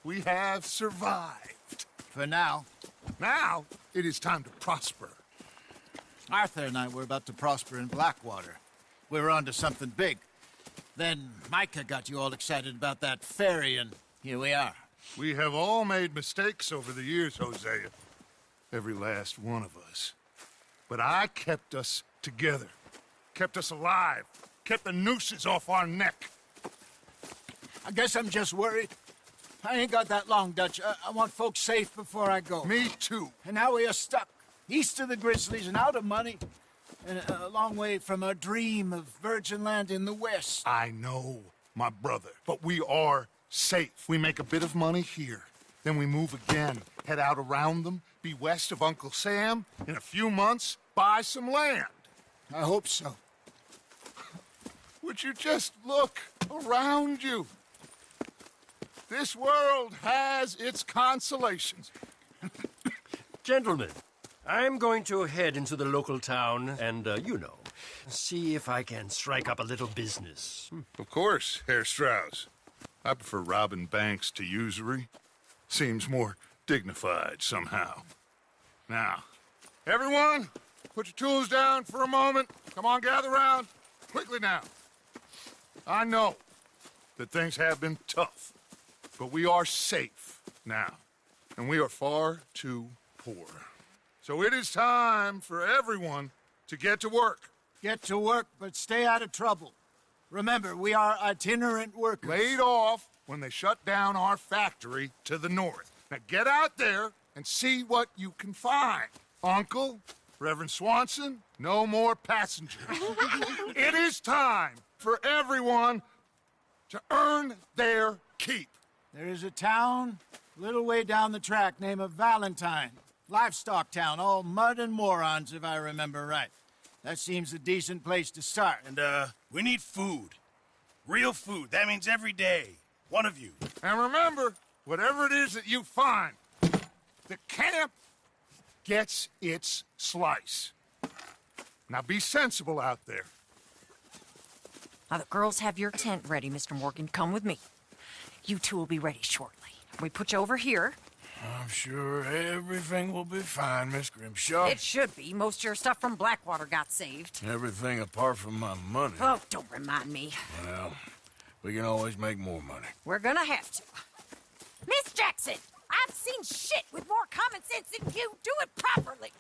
we have survived. For now. Now, it is time to prosper. Arthur and I were about to prosper in Blackwater. We were onto something big. Then Micah got you all excited about that ferry, and here we are. We have all made mistakes over the years, Hosea. Every last one of us. But I kept us together. Kept us alive. Kept the nooses off our neck. I guess I'm just worried. I ain't got that long, Dutch. I want folks safe before I go. Me too. And now we are stuck. East of the Grizzlies and out of money. And a long way from our dream of virgin land in the west. I know, my brother. But we are safe. We make a bit of money here. Then we move again. Head out around them. Be west of Uncle Sam. In a few months, buy some land. I hope so. Would you just look around you? This world has its consolations. Gentlemen, I'm going to head into the local town and, see if I can strike up a little business. Of course, Herr Strauss. I prefer robbing banks to usury. Seems more dignified somehow. Now, everyone, put your tools down for a moment. Come on, gather round. Quickly now. I know that things have been tough, but we are safe now, and we are far too poor. So it is time for everyone to get to work. Get to work, but stay out of trouble. Remember, we are itinerant workers. Laid off when they shut down our factory to the north. Now get out there and see what you can find. Uncle, Reverend Swanson, no more passengers. It is time for everyone to earn their keep. There is a town a little way down the track named Valentine. Livestock town, all mud and morons, if I remember right. That seems a decent place to start. And, we need food. Real food. That means every day. One of you. And remember, whatever it is that you find, the camp gets its slice. Now be sensible out there. Now, the girls have your tent ready, Mr. Morgan. Come with me. You two will be ready shortly. We put you over here. I'm sure everything will be fine, Miss Grimshaw. It should be. Most of your stuff from Blackwater got saved. Everything apart from my money. Oh, don't remind me. Well, we can always make more money. We're gonna have to. Miss Jackson, I've seen shit with more common sense than you. Do it properly.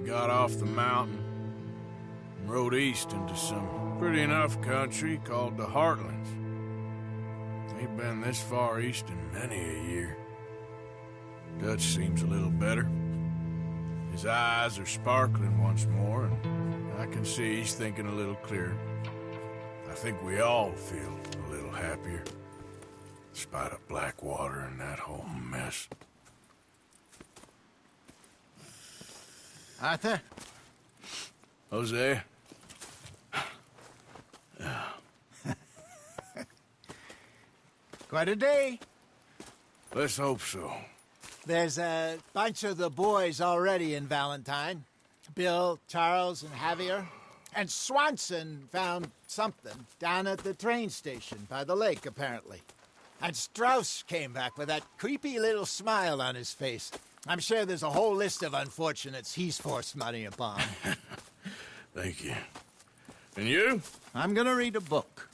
Got off the mountain and rode east into some pretty enough country called the Heartlands. Ain't been this far east in many a year. Dutch seems a little better. His eyes are sparkling once more, and I can see he's thinking a little clearer. I think we all feel a little happier, in spite of Blackwater and that whole mess. Arthur? Hosea? Quite a day. Let's hope so. There's a bunch of the boys already in Valentine. Bill, Charles, and Javier. And Swanson found something down at the train station by the lake, apparently. And Strauss came back with that creepy little smile on his face. I'm sure there's a whole list of unfortunates he's forced money upon. Thank you. And you? I'm gonna read a book.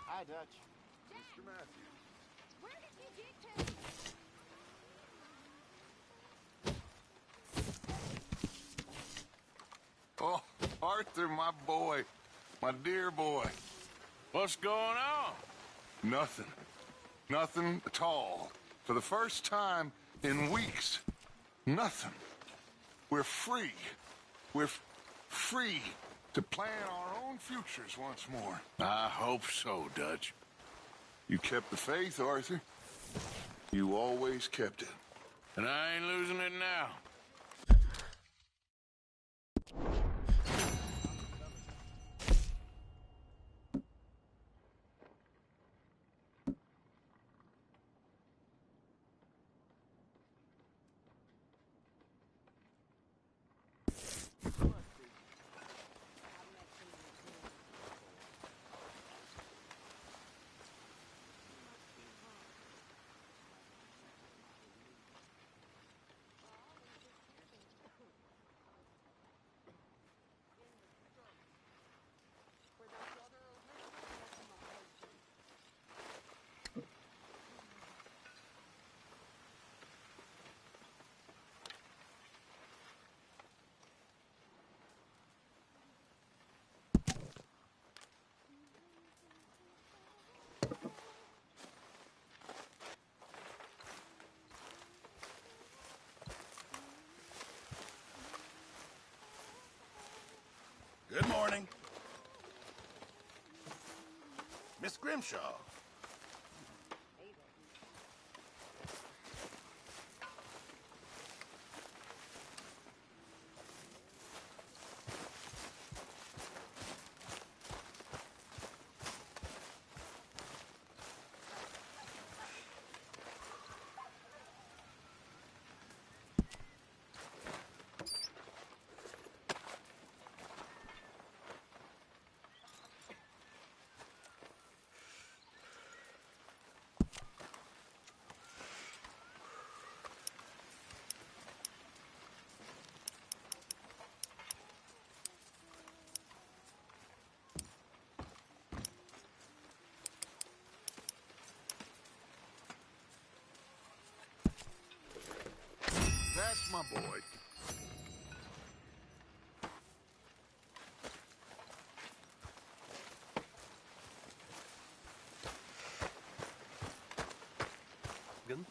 Hi, Dutch. Mr. Matthews. Where did you get to? Oh, Arthur, my boy. My dear boy. What's going on? Nothing. Nothing at all. For the first time in weeks. Nothing. We're free. We're free to plan our own futures once more. I hope so, Dutch. You kept the faith, Arthur. You always kept it. And I ain't losing it now. Good morning. Miss Grimshaw. That's my boy. Good.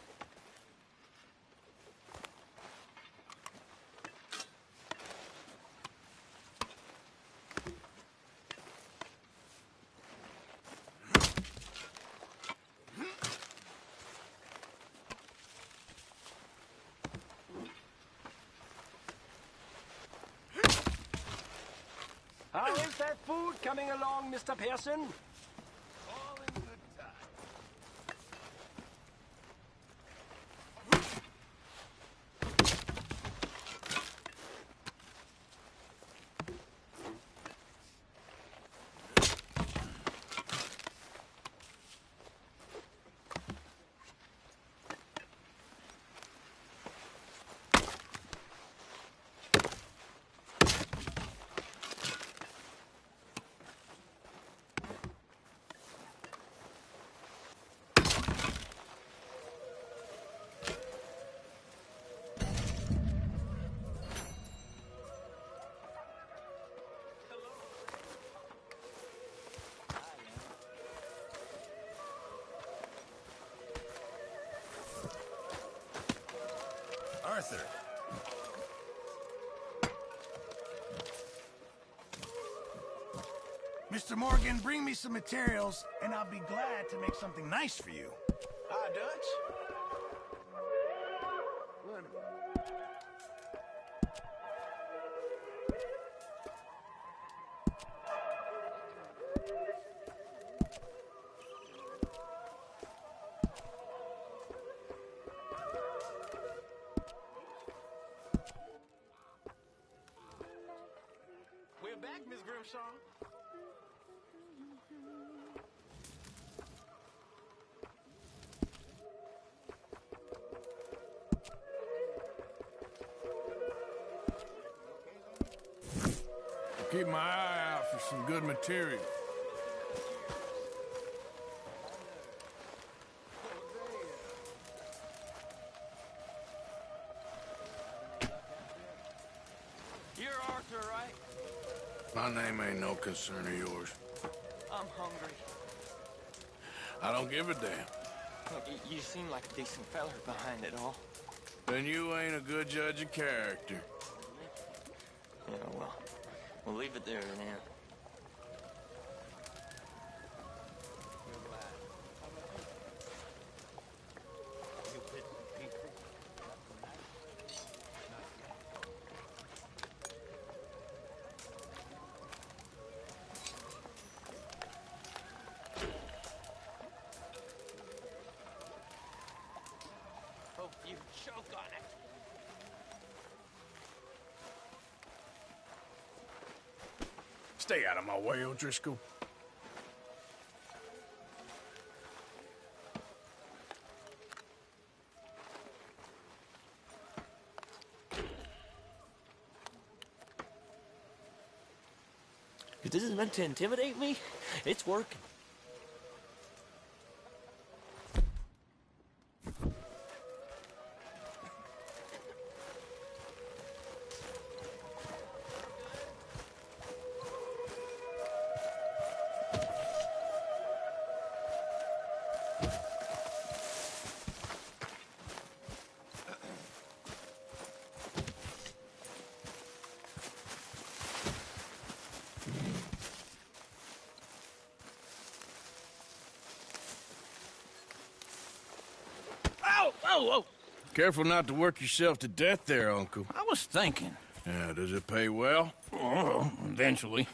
How is that food coming along, Mr. Pearson? All in good time. Arthur. Mr. Morgan, bring me some materials, and I'll be glad to make something nice for you. Hi, Dutch. We're back, Miss Grimshaw. Keep my eye out for some good material. You're Arthur, right? My name ain't no concern of yours. I'm hungry. I don't give a damn. Look, you seem like a decent feller behind it all. Then you ain't a good judge of character. Yeah, well, we'll leave it there then. Hope you choke on it. Stay out of my way, O'Driscoll. If this is meant to intimidate me, it's working. Whoa! Careful not to work yourself to death there, Uncle. I was thinking. Yeah, does it pay well? Oh, eventually.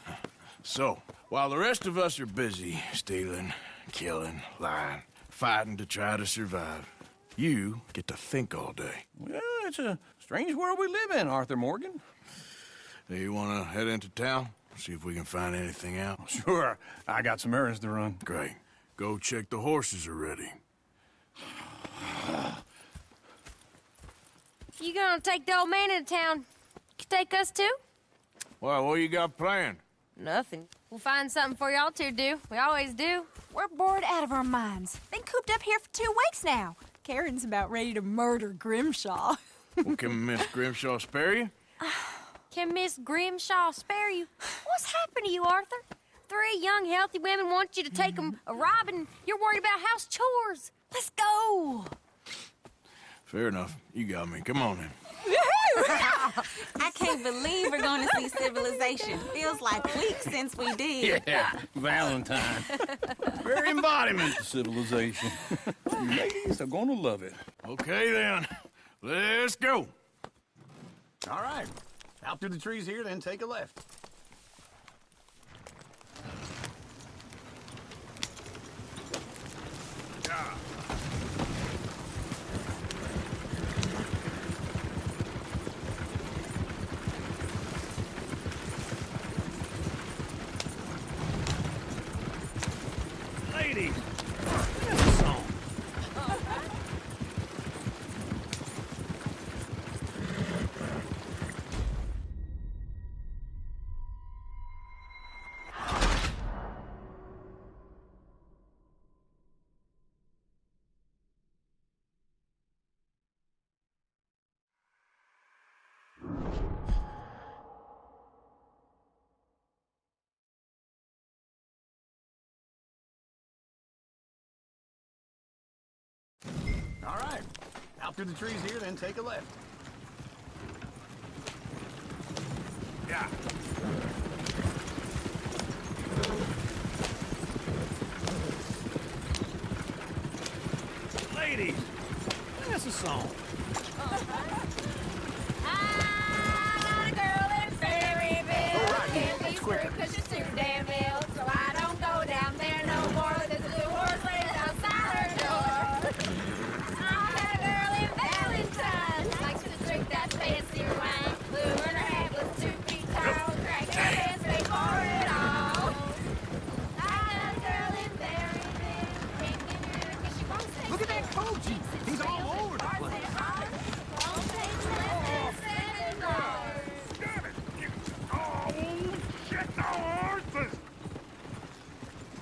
So, while the rest of us are busy stealing, killing, lying, fighting to try to survive, you get to think all day. Well, it's a strange world we live in, Arthur Morgan. Do you want to head into town? See if we can find anything out? Sure. I got some errands to run. Great. Go check the horses are ready. You gonna take the old man into town? You can take us too? Well, what you got planned? Nothing. We'll find something for y'all to do. We always do. We're bored out of our minds. Been cooped up here for 2 weeks now. Karen's about ready to murder Grimshaw. Well, can Miss Grimshaw spare you? Can Miss Grimshaw spare you? What's happened to you, Arthur? 3 young, healthy women want you to take them a robbing. You're worried about house chores. Let's go. Fair enough. You got me. Come on then. I can't believe we're going to see civilization. Feels like weeks since we did. Yeah, Valentine. Very embodiment of civilization. You ladies are going to love it. Okay then. Let's go. All right. Out through the trees here, then take a left. Ladies, that's a song. All right. Out through the trees here, then take a left. Yeah. Ladies, that's a song. I got a girl in Ferryville. All right, Can't that's be quicker. through 'cause she's too damn ill. So I don't go down there no more. There's a little horse raised outside her door. I got a girl in Valentine. Likes to drink that fancy wine. Blue and her head was 2 feet tall. Crack her hands, pay for it all. I got a girl in Ferryville. Can't get her 'cause she won't stay. Look at that coach. He's all over the place.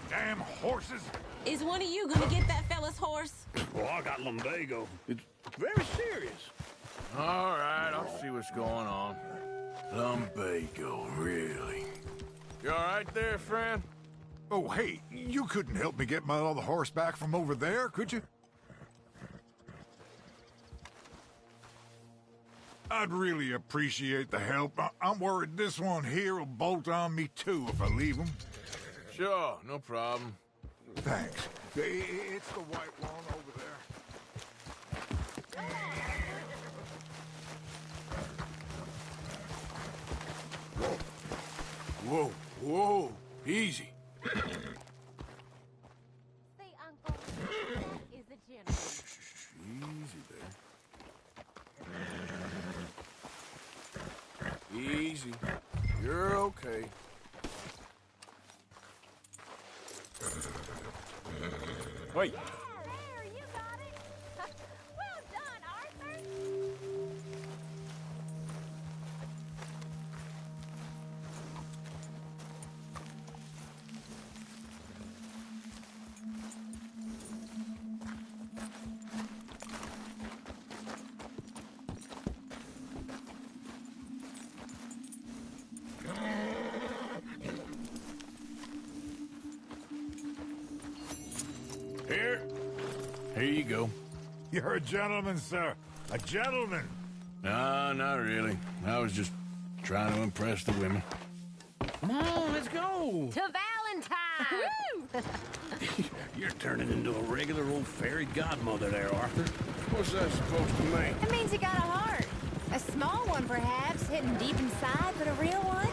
Damn horses! Is one of you going to get that fella's horse? Well, I got lumbago. It's very serious. All right, I'll see what's going on. Lumbago, really? You all right there, friend? Oh, hey, you couldn't help me get my other horse back from over there, could you? I'd really appreciate the help. I'm worried this one here will bolt on me too if I leave him. Sure, no problem. Thanks. It's the white one over there. Whoa, whoa, easy. See, Uncle, that is a gentleman. Easy there. Easy. You're okay. Wait. There, you got it. Well done, Arthur. Here you go. You're a gentleman, sir. A gentleman. No, not really. I was just trying to impress the women. Come on, let's go. To Valentine. You're turning into a regular old fairy godmother there, Arthur. What's that supposed to mean? It means you got a heart. A small one, perhaps, hidden deep inside, but a real one.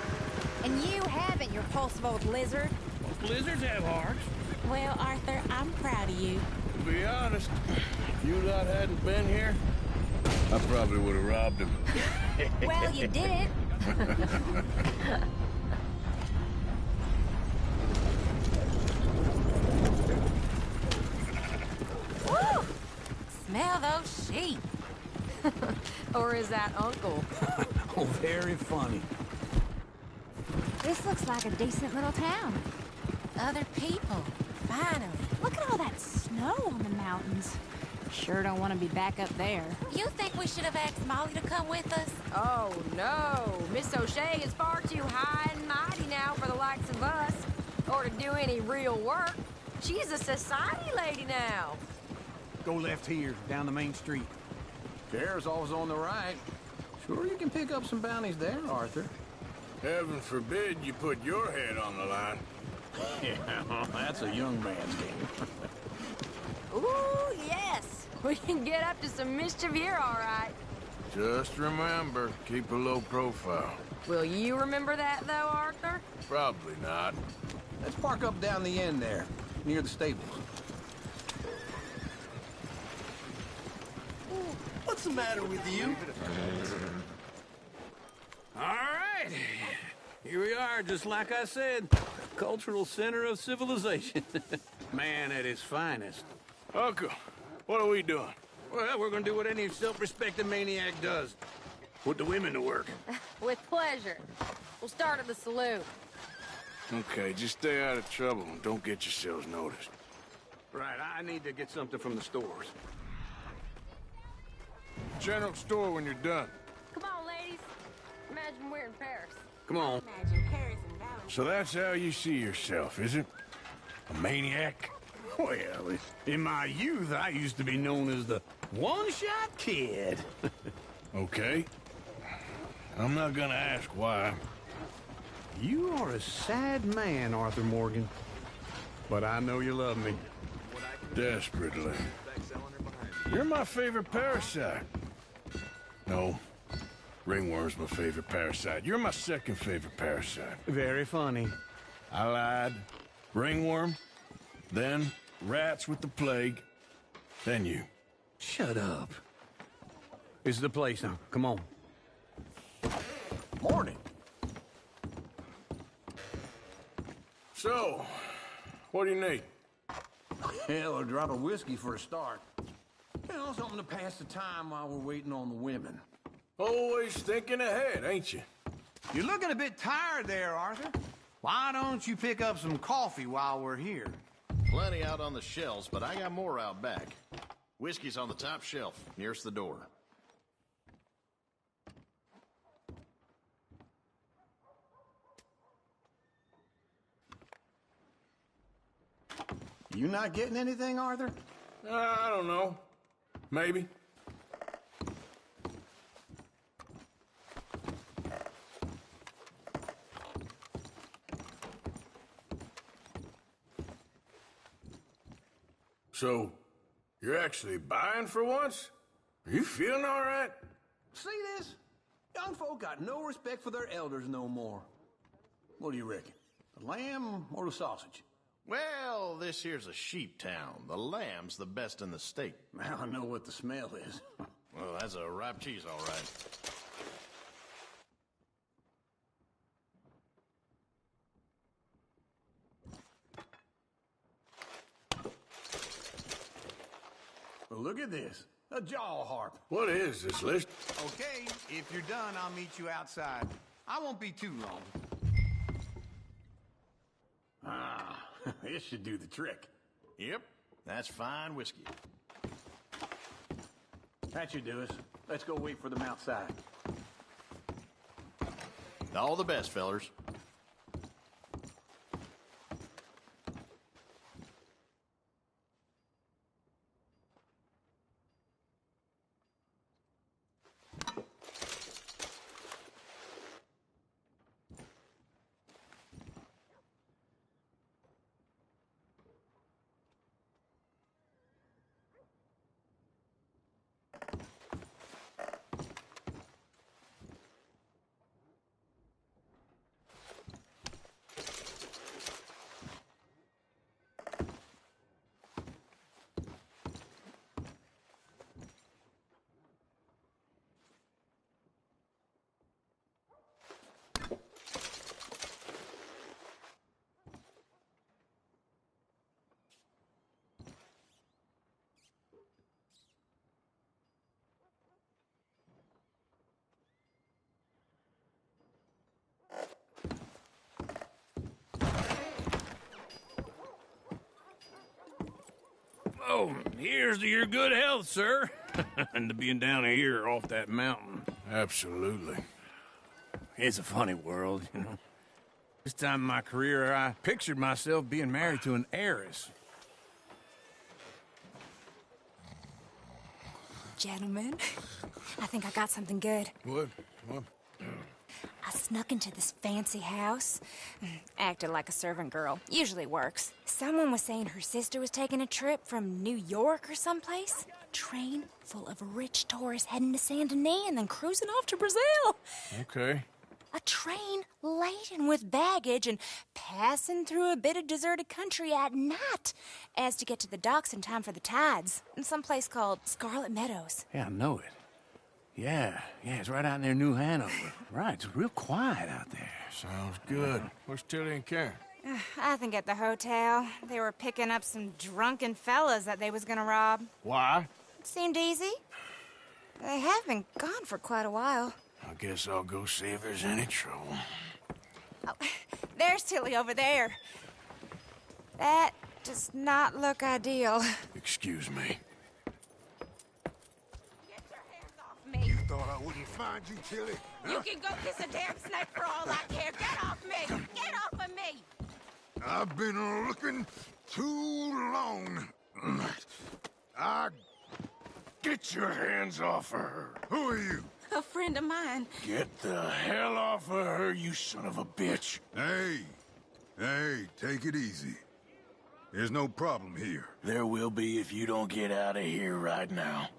And you haven't, you repulsive old lizard. Lizards have hearts. Well, Arthur, I'm proud of you. To be honest, if you lot hadn't been here, I probably would have robbed him. Well, you did it. Woo! Smell those sheep. Or is that Uncle? Oh, very funny. This looks like a decent little town. Other people. Finally. Look at all that snow on the mountains. Sure don't want to be back up there. You think we should have asked Molly to come with us? Oh, no. Miss O'Shea is far too high and mighty now for the likes of us, or to do any real work. She's a society lady now. Go left here, down the main street. Fair's always on the right. Sure you can pick up some bounties there, Arthur. Heaven forbid you put your head on the line. Yeah, that's a young man's game. Ooh, yes. We can get up to some mischief here, all right. Just remember, keep a low profile. Will you remember that, though, Arthur? Probably not. Let's park up down the end there, near the stables. What's the matter with you? All right. Here we are, just like I said. Cultural center of civilization. Man at his finest. Uncle, what are we doing? Well, we're gonna do what any self-respecting maniac does. Put the women to work. With pleasure. We'll start at the saloon. Okay, just stay out of trouble and don't get yourselves noticed. Right, I need to get something from the stores. General store when you're done. Come on, ladies. Imagine we're in Paris. Come on. Imagine Paris and Valentine. So that's how you see yourself, is it? A maniac? Well, in my youth, I used to be known as the one-shot kid. Okay. I'm not gonna ask why. You are a sad man, Arthur Morgan. But I know you love me. Desperately. You're my favorite parasite. No. Ringworm's my favorite parasite. You're my second favorite parasite. Very funny. I lied. Ringworm, then rats with the plague, then you. Shut up. This is the place now. Come on. Morning. So, what do you need? Hell, a drop of whiskey for a start. You know, something to pass the time while we're waiting on the women. Always thinking ahead, ain't you? You're looking a bit tired there, Arthur. Why don't you pick up some coffee while we're here? Plenty out on the shelves, but I got more out back. Whiskey's on the top shelf, nearest the door. You not getting anything, Arthur? I don't know. Maybe. So, you're actually buying for once? Are you feeling all right? See this? Young folk got no respect for their elders no more. What do you reckon? The lamb or the sausage? Well, this here's a sheep town. The lamb's the best in the state. Now I know what the smell is. Well, that's a ripe cheese, all right. Well, look at this. A jaw harp. What is this, List? Okay, if you're done, I'll meet you outside. I won't be too long. Ah, this should do the trick. Yep, that's fine whiskey. That should do us. Let's go wait for them outside. All the best, fellers. Oh, here's to your good health, sir. And to being down here off that mountain. Absolutely. It's a funny world, you know. This time in my career, I pictured myself being married to an heiress. Gentlemen, I think I got something good. What? I snuck into this fancy house. Acted like a servant girl. Usually works. Someone was saying her sister was taking a trip from New York or someplace. Train full of rich tourists heading to Saint Denis and then cruising off to Brazil. Okay. A train laden with baggage and passing through a bit of deserted country at night as to get to the docks in time for the tides in some place called Scarlet Meadows. Yeah, I know it. Yeah, it's right out near New Hanover. Right, it's real quiet out there. Sounds good. Where's Tilly and Karen? I think at the hotel. They were picking up some drunken fellas that they was gonna rob. Why? It seemed easy. They have been gone for quite a while. I guess I'll go see if there's any trouble. Oh, there's Tilly over there. That does not look ideal. Excuse me. Me. You thought I wouldn't find you, Tilly? You can go kiss a damn snake for all I care. Get off me! Get off of me! I've been looking too long. Get your hands off of her. Who are you? A friend of mine. Get the hell off of her, you son of a bitch. Hey, take it easy. There's no problem here. There will be if you don't get out of here right now.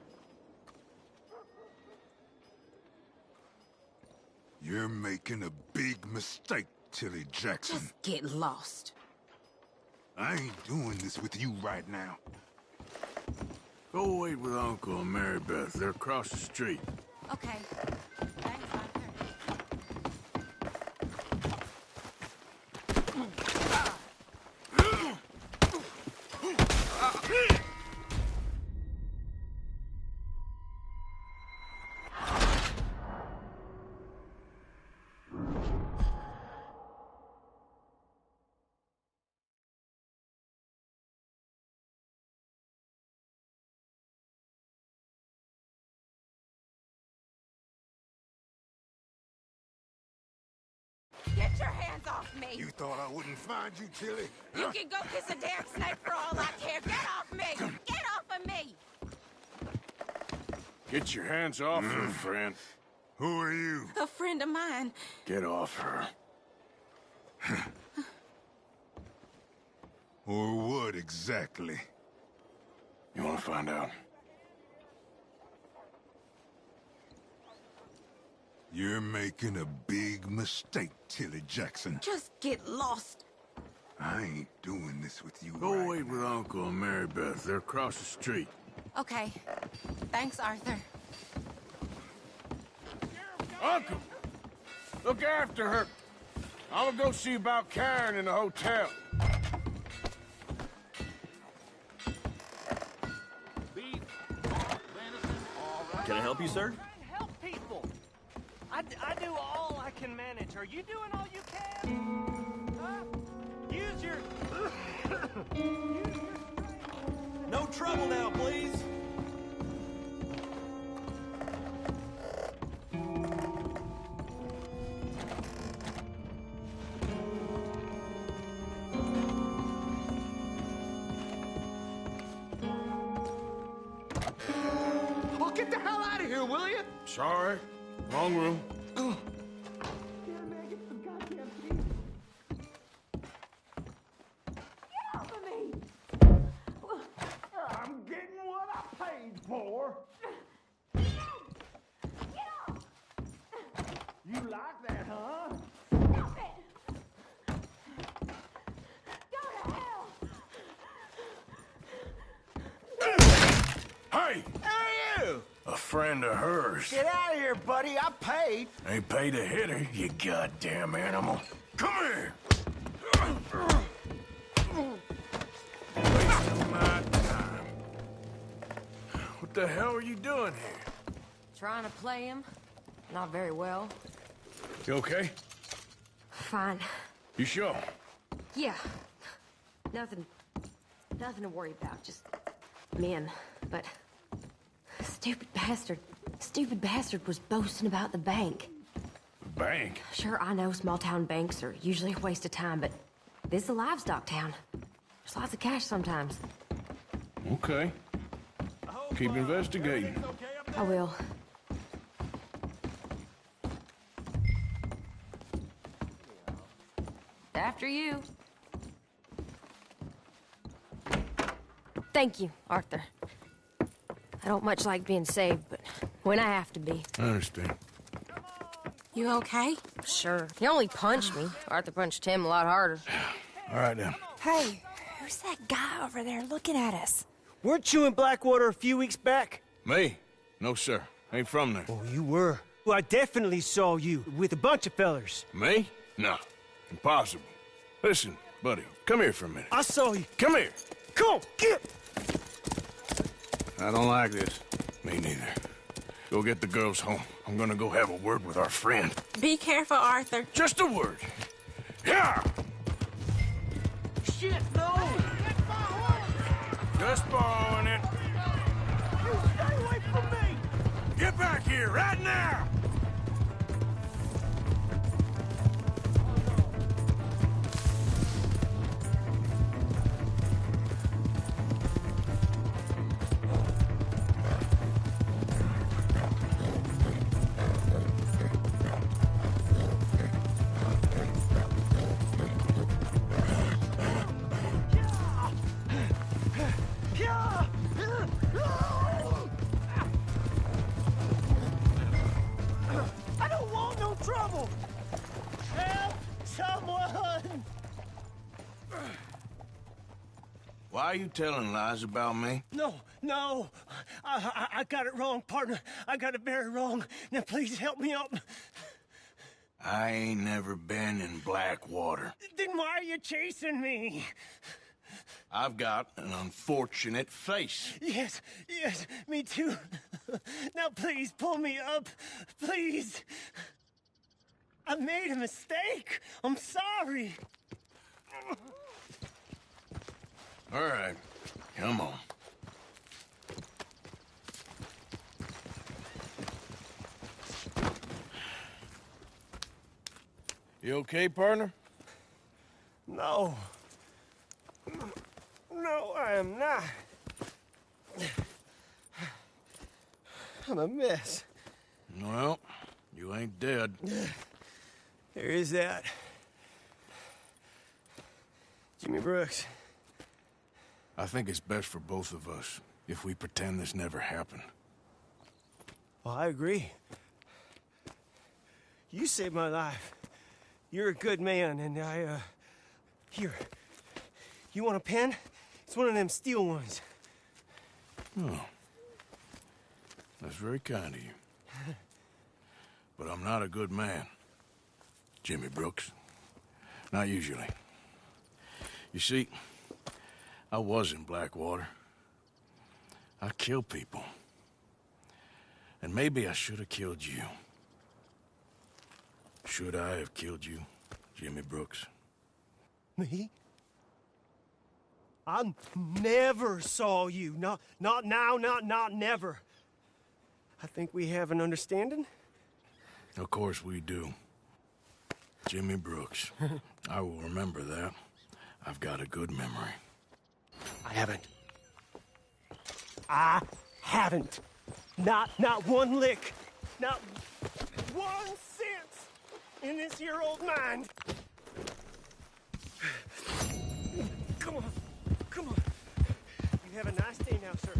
You're making a big mistake, Tilly Jackson. Just get lost. I ain't doing this with you right now. Go wait with Uncle and Mary Beth. They're across the street. Okay. Thanks, Get your hands off me! You thought I wouldn't find you, Tilly? You can go kiss a damn snake for all I care. Get off me! Get off of me! Get your hands off her, friend. Who are you? A friend of mine. Get off her. Or what exactly? You want to find out? You're making a big mistake, Tilly Jackson. Just get lost. I ain't doing this with you. Go wait with Uncle and Mary Beth. They're across the street. Okay. Thanks, Arthur. Uncle, look after her. I'm gonna go see about Karen in the hotel. Can I help you, sir? Help people. I do all I can manage. Are you doing all you can? Use your... No trouble now, please. Oh, get the hell out of here, will you? Sorry. Wrong room. I'm getting what I paid for. You like that, huh? Hey! Who are you? A friend of hers. Get out of here, buddy. I paid. Ain't paid to hit her, you goddamn animal. Come here! Wasting my time. What the hell are you doing here? Trying to play him. Not very well. You okay? Fine. You sure? Yeah. Nothing to worry about. Just men. But stupid bastard was boasting about the bank. Bank? Sure, I know small town banks are usually a waste of time, but this is a livestock town. There's lots of cash sometimes. Okay. Keep investigating. I will. After you. Thank you, Arthur. I don't much like being saved, but when I have to be. I understand. You okay? Sure. He only punched me. Arthur punched him a lot harder. All right, then. Hey, who's that guy over there looking at us? Weren't you in Blackwater a few weeks back? Me? No, sir. Ain't from there. Oh, you were. Well, I definitely saw you with a bunch of fellers. Me? No. Impossible. Listen, buddy, come here for a minute. I saw you. Come here. Come on, get! I don't like this. Me neither. Go get the girls home. I'm gonna go have a word with our friend. Be careful, Arthur. Just a word. Yeah! Shit, no! Just borrowing it. You stay away from me! Get back here right now! I don't want no trouble! Help someone! Why are you telling lies about me? No. I got it wrong, partner. I got it very wrong. Now please help me up. I ain't never been in Blackwater. Then why are you chasing me? I've got an unfortunate face. Yes, me too. Now please pull me up, please. I made a mistake. I'm sorry. All right, come on. You okay, partner? No, I am not. I'm a mess. Well, you ain't dead. There is that. Jimmy Brooks. I think it's best for both of us if we pretend this never happened. Well, I agree. You saved my life. You're a good man, and Here. You want a pen? It's one of them steel ones. Oh. That's very kind of you. But I'm not a good man, Jimmy Brooks. Not usually. You see, I was in Blackwater. I killed people. And maybe I should have killed you. Should I have killed you, Jimmy Brooks? Me? I never saw you. Not now, not never. I think we have an understanding. Of course we do. Jimmy Brooks. I will remember that. I've got a good memory. I haven't. Not one lick. Not 1 cent in this year old mind. Come on. You have a nice day now, sir.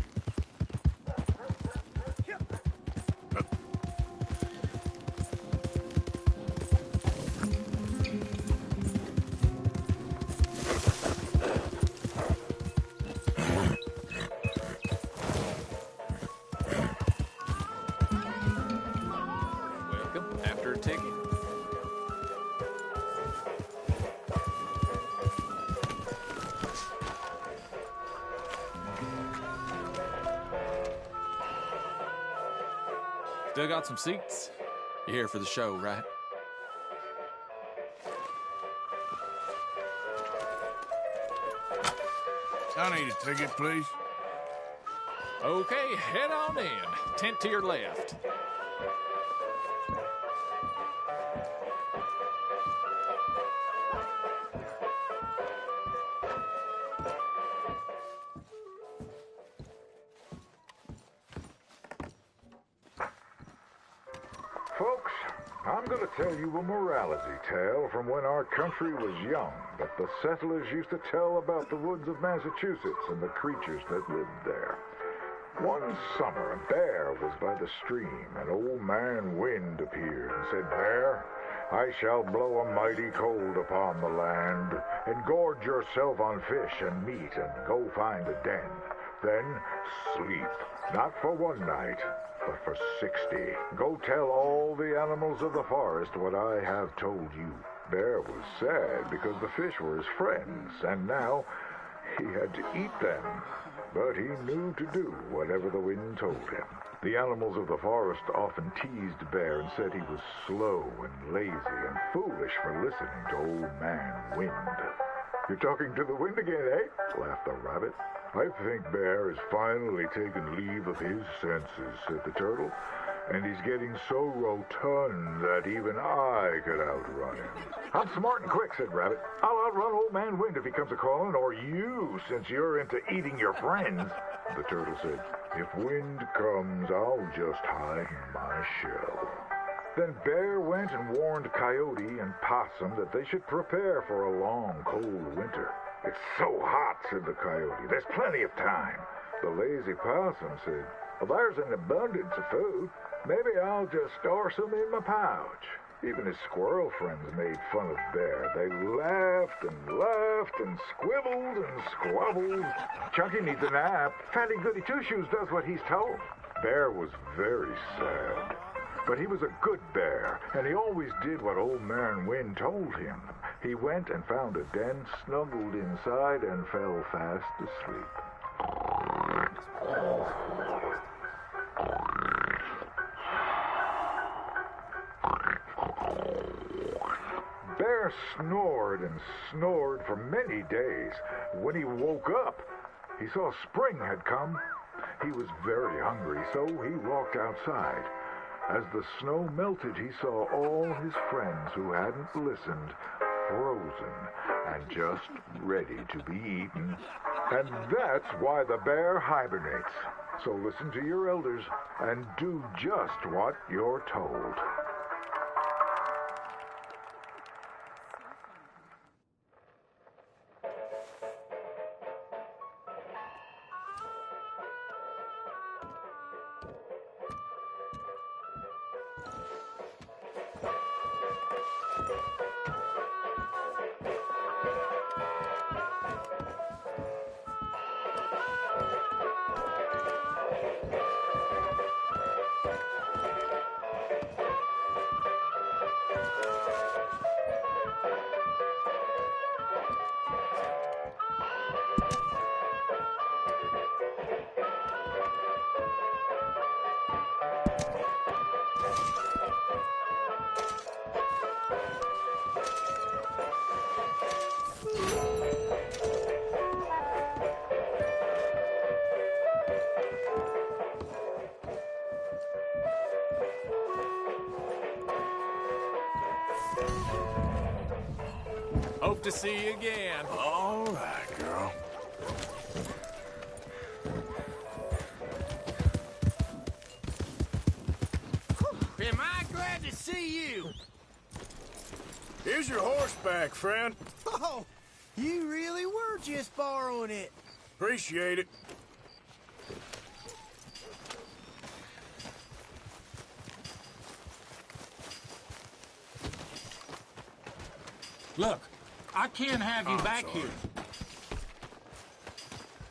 Welcome. After a ticket. Still got some seats? You're here for the show, right? I need a ticket, please. Okay, head on in. Tent to your left. Folks, I'm going to tell you a morality tale from when our country was young that the settlers used to tell about the woods of Massachusetts and the creatures that lived there. One summer, a bear was by the stream, and Old Man Wind appeared and said, "Bear, I shall blow a mighty cold upon the land, and gorge yourself on fish and meat, and go find a den. Then sleep, not for one night, but for 60. Go tell all the animals of the forest what I have told you." Bear was sad because the fish were his friends, and now he had to eat them. But he knew to do whatever the wind told him. The animals of the forest often teased Bear and said he was slow and lazy and foolish for listening to Old Man Wind. "You're talking to the wind again, eh?" laughed the rabbit. "I think Bear has finally taken leave of his senses," said the turtle. "And he's getting so rotund that even I could outrun him." "I'm smart and quick," said Rabbit. "I'll outrun Old Man Wind if he comes a-calling, or you, since you're into eating your friends." The turtle said, "If Wind comes, I'll just hide in my shell." Then Bear went and warned Coyote and Possum that they should prepare for a long, cold winter. "It's so hot," said the Coyote. "There's plenty of time." The lazy Possum said, "Well, there's an abundance of food. Maybe I'll just store some in my pouch." Even his squirrel friends made fun of Bear. They laughed and squibbled and squabbled. "Chunky needs a nap. Fatty Goody Two-Shoes does what he's told." Bear was very sad. But he was a good bear, and he always did what Old Man Wind told him. He went and found a den, snuggled inside, and fell fast asleep. Bear snored and snored for many days. When he woke up, he saw spring had come. He was very hungry, so he walked outside. As the snow melted, he saw all his friends who hadn't listened, frozen and just ready to be eaten. And that's why the bear hibernates. So listen to your elders and do just what you're told. Hope to see you again. All right, girl. Am I glad to see you? Here's your horseback, friend. Oh, you really were just borrowing it. Appreciate it. Look, I can't have you back here.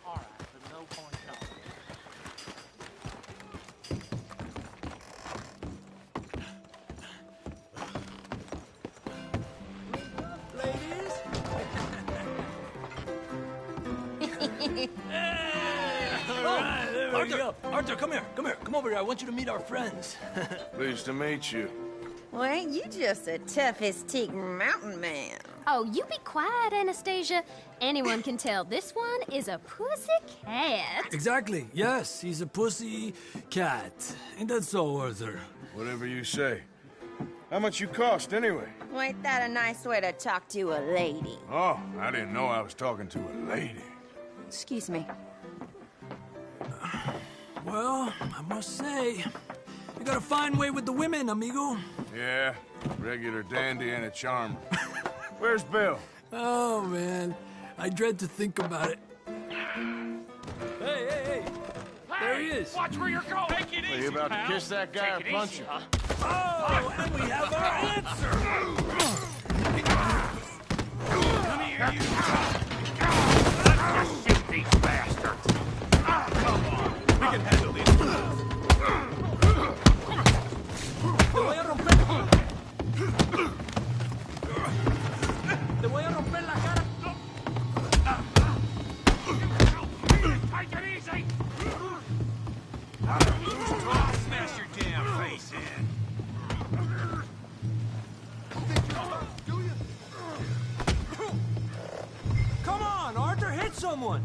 All right, but no point talking. Arthur, Arthur, come here. Come here. Come over here. I want you to meet our friends. Pleased to meet you. Well, ain't you just the toughest teak mountain man? Oh, you be quiet, Anastasia. Anyone can tell this one is a pussy cat. Exactly. Yes, he's a pussy cat. Ain't that so, Arthur? Whatever you say. How much you cost, anyway? Well, ain't that a nice way to talk to a lady? Oh, I didn't know I was talking to a lady. Excuse me. Well, I must say, you got a fine way with the women, amigo. Yeah, regular dandy and a charmer. Where's Bill? Oh, man. I dread to think about it. Hey! There he is. Watch where you're going. Take it easy, Are you about pal. to kiss that guy or punch him? Oh, and we have our answer. Come here, you. Let's just shoot these bastards. Come on. We can handle these. Te voy a romper. Te voy a romper la cara. Take it easy. Smash your damn face in. Come on, Arthur, hit someone.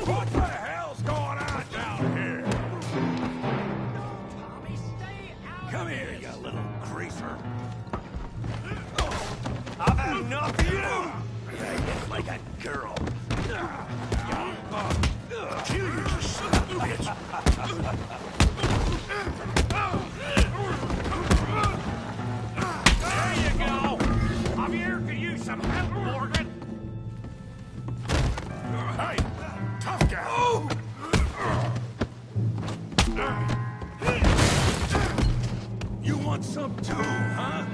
What the hell's going on down here? Tommy, stay out. Come here, you little greaser. I've had enough of you. It's like a girl. Kill you, son of a bitch. There you go. Javier could use some help, Morgan. Hey, tough guy. You want some too, huh?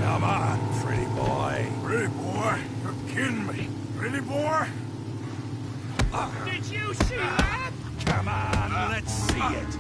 Come on, pretty boy. Pretty boy? You're kidding me. Pretty boy? Did you see that? Come on, let's see it.